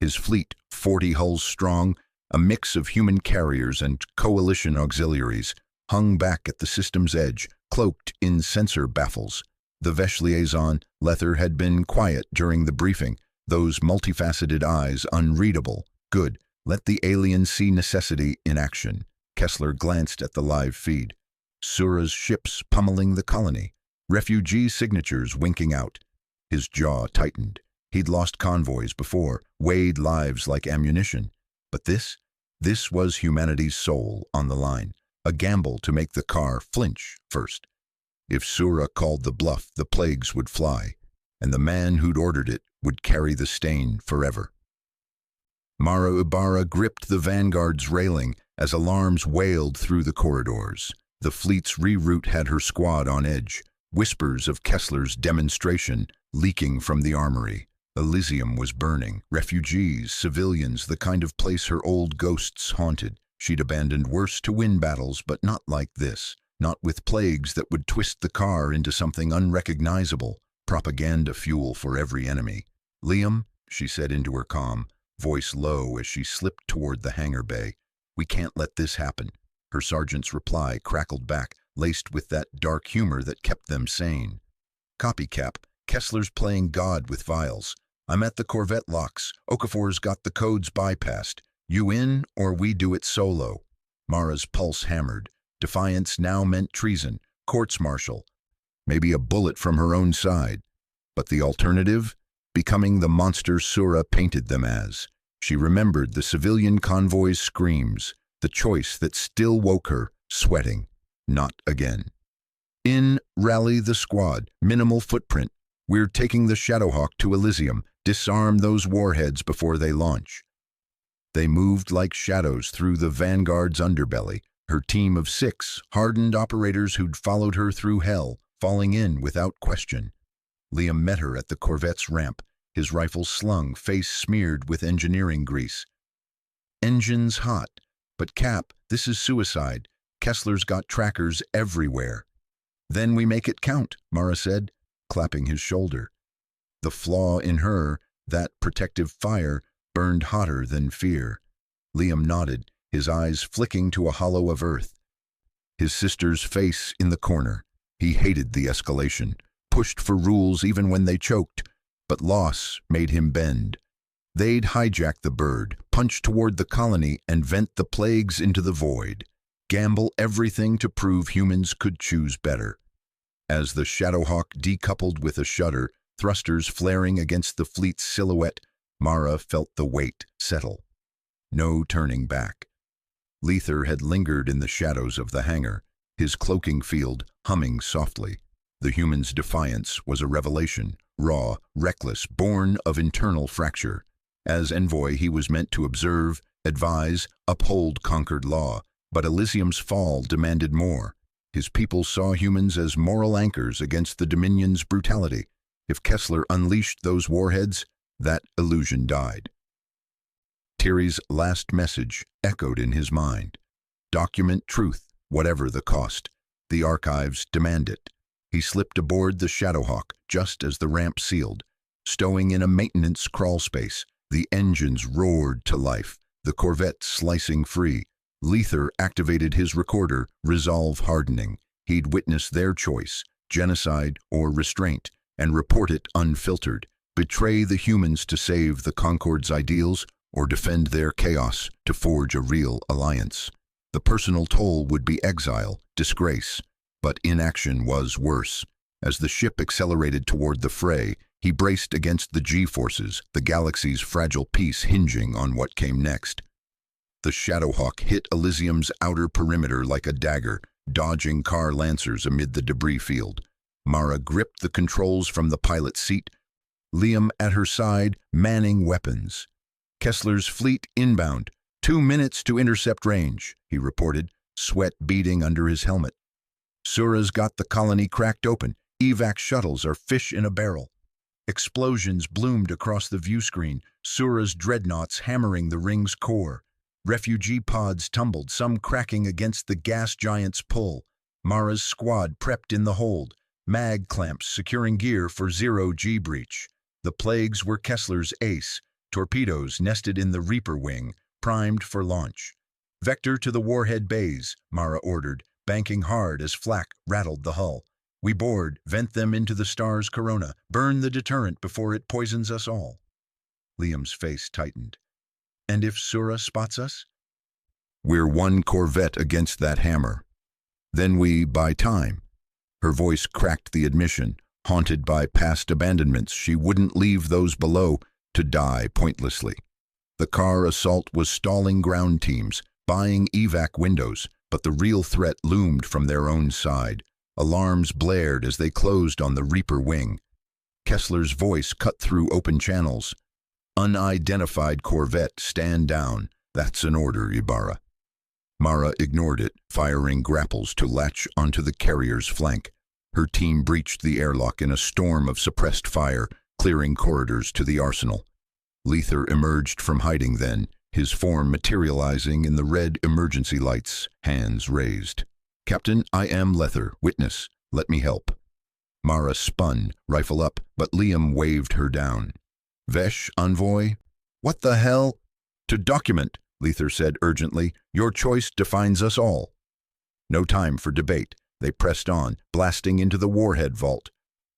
His fleet, 40 hulls strong, a mix of human carriers and coalition auxiliaries, hung back at the system's edge, cloaked in sensor baffles. The Vesh liaison, Lether, had been quiet during the briefing, those multifaceted eyes unreadable. Good, let the alien see necessity in action. Kessler glanced at the live feed. Sura's ships pummeling the colony, refugee signatures winking out. His jaw tightened. He'd lost convoys before, weighed lives like ammunition. But this was humanity's soul on the line, a gamble to make the car flinch first. If Sura called the bluff, the plagues would fly, and the man who'd ordered it would carry the stain forever. Mara Ibarra gripped the Vanguard's railing as alarms wailed through the corridors. The fleet's reroute had her squad on edge, whispers of Kessler's demonstration leaking from the armory. Elysium was burning. Refugees, civilians, the kind of place her old ghosts haunted. She'd abandoned worse to win battles, but not like this. Not with plagues that would twist the car into something unrecognizable. Propaganda fuel for every enemy. "Liam," she said into her comm, voice low as she slipped toward the hangar bay. "We can't let this happen." Her sergeant's reply crackled back. laced with that dark humor that kept them sane. Copycap, Kessler's playing God with vials. I'm at the Corvette locks. Okafor's got the codes bypassed. You in, or we do it solo. Mara's pulse hammered. Defiance now meant treason, courts-martial. Maybe a bullet from her own side. But the alternative? Becoming the monster Sura painted them as. She remembered the civilian convoy's screams, the choice that still woke her, sweating. Not again. In, rally the squad, minimal footprint. We're taking the Shadowhawk to Elysium. Disarm those warheads before they launch. They moved like shadows through the Vanguard's underbelly, her team of 6 hardened operators who'd followed her through hell, falling in without question. Liam met her at the Corvette's ramp, his rifle slung, face smeared with engineering grease. Engines hot. But Cap, this is suicide. Kessler's got trackers everywhere. Then we make it count, Mara said, clapping his shoulder. The flaw in her, that protective fire, burned hotter than fear. Liam nodded, his eyes flicking to a hollow of earth. His sister's face in the corner. He hated the escalation, pushed for rules even when they choked, but loss made him bend. They'd hijack the bird, punch toward the colony, and vent the plagues into the void. Gamble everything to prove humans could choose better. As the Shadowhawk decoupled with a shudder, thrusters flaring against the fleet's silhouette, Mara felt the weight settle. No turning back. Lether had lingered in the shadows of the hangar, his cloaking field humming softly. The human's defiance was a revelation, raw, reckless, born of internal fracture. As envoy, he was meant to observe, advise, uphold conquered law, but Elysium's fall demanded more. His people saw humans as moral anchors against the Dominion's brutality. If Kessler unleashed those warheads, that illusion died. Thierry's last message echoed in his mind. Document truth, whatever the cost. The archives demand it. He slipped aboard the Shadowhawk just as the ramp sealed. Stowing in a maintenance crawl space, the engines roared to life, the Corvette slicing free. Lether activated his recorder, resolve hardening. He'd witness their choice, genocide or restraint, and report it unfiltered. Betray the humans to save the Concord's ideals, or defend their chaos to forge a real alliance. The personal toll would be exile, disgrace, but inaction was worse. As the ship accelerated toward the fray, he braced against the G-forces, the galaxy's fragile peace hinging on what came next. The Shadowhawk hit Elysium's outer perimeter like a dagger, dodging car lancers amid the debris field. Mara gripped the controls from the pilot's seat, Liam at her side, manning weapons. Kessler's fleet inbound. 2 minutes to intercept range, he reported, sweat beading under his helmet. Sura's got the colony cracked open. Evac shuttles are fish in a barrel. Explosions bloomed across the view screen, Sura's dreadnoughts hammering the ring's core. Refugee pods tumbled, some cracking against the gas giant's pull. Mara's squad prepped in the hold, mag clamps securing gear for zero-G breach. The plagues were Kessler's ace, torpedoes nested in the Reaper wing, primed for launch. Vector to the warhead bays, Mara ordered, banking hard as flak rattled the hull. We board, vent them into the star's corona, burn the deterrent before it poisons us all. Liam's face tightened. And if Sura spots us? We're one Corvette against that hammer. Then we buy time. Her voice cracked the admission. Haunted by past abandonments, she wouldn't leave those below to die pointlessly. The car assault was stalling ground teams, buying evac windows, but the real threat loomed from their own side. Alarms blared as they closed on the Reaper wing. Kessler's voice cut through open channels. Unidentified Corvette, stand down. That's an order, Ibarra. Mara ignored it, firing grapples to latch onto the carrier's flank. Her team breached the airlock in a storm of suppressed fire, clearing corridors to the arsenal. Lether emerged from hiding then, his form materializing in the red emergency lights, hands raised. Captain, I am Lether, witness. Let me help. Mara spun, rifle up, but Liam waved her down. Vesh, envoy? What the hell? To document, Lether said urgently. Your choice defines us all. No time for debate. They pressed on, blasting into the warhead vault.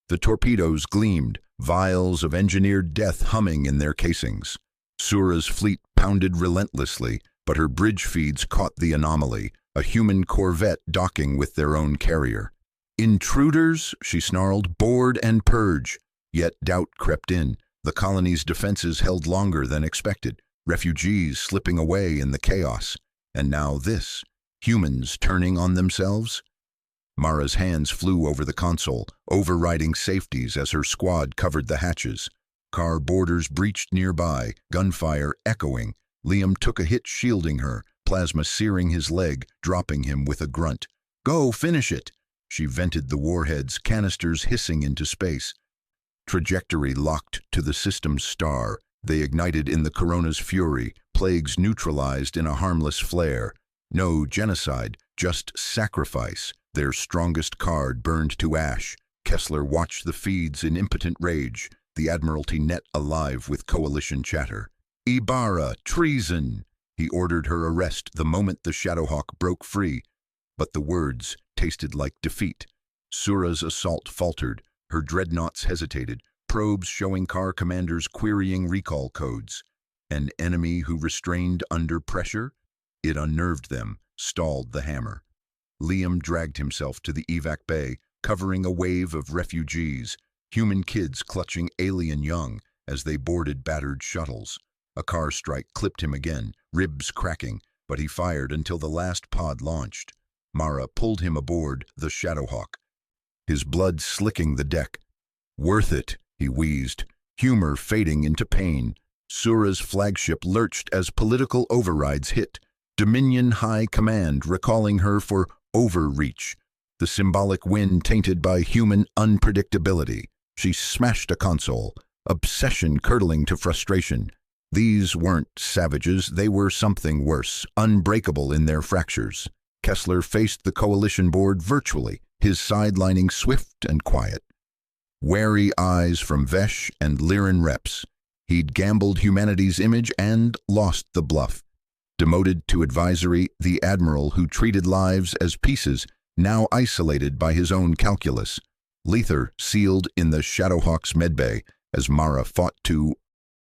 The torpedoes gleamed, vials of engineered death humming in their casings. Sura's fleet pounded relentlessly, but her bridge feeds caught the anomaly, a human corvette docking with their own carrier. "Intruders," she snarled, "board and purge." Yet doubt crept in. The colony's defenses held longer than expected, refugees slipping away in the chaos. And now this, humans turning on themselves? Mara's hands flew over the console, overriding safeties as her squad covered the hatches. Car boarders breached nearby, gunfire echoing. Liam took a hit shielding her, plasma searing his leg, dropping him with a grunt. "Go, finish it!" She vented the warheads, canisters hissing into space. Trajectory locked to the system's star. They ignited in the corona's fury, plagues neutralized in a harmless flare. No genocide, just sacrifice. Their strongest card burned to ash. Kessler watched the feeds in impotent rage, the Admiralty net alive with coalition chatter. "Ibarra, treason!" He ordered her arrest the moment the Shadowhawk broke free. But the words tasted like defeat. Sura's assault faltered. Her dreadnoughts hesitated, probes showing car commanders querying recall codes. An enemy who restrained under pressure? It unnerved them, stalled the hammer. Liam dragged himself to the evac bay, covering a wave of refugees, human kids clutching alien young as they boarded battered shuttles. A car strike clipped him again, ribs cracking, but he fired until the last pod launched. Mara pulled him aboard the Shadowhawk, his blood slicking the deck. "Worth it," he wheezed, humor fading into pain. Sura's flagship lurched as political overrides hit, Dominion High Command recalling her for overreach, the symbolic win tainted by human unpredictability. She smashed a console, obsession curdling to frustration. These weren't savages, they were something worse, unbreakable in their fractures. Kessler faced the coalition board virtually, his sidelining swift and quiet. Wary eyes from Vesh and Lyran reps. He'd gambled humanity's image and lost the bluff. Demoted to advisory, the admiral who treated lives as pieces, now isolated by his own calculus. Lether sealed in the Shadowhawk's medbay as Mara fought to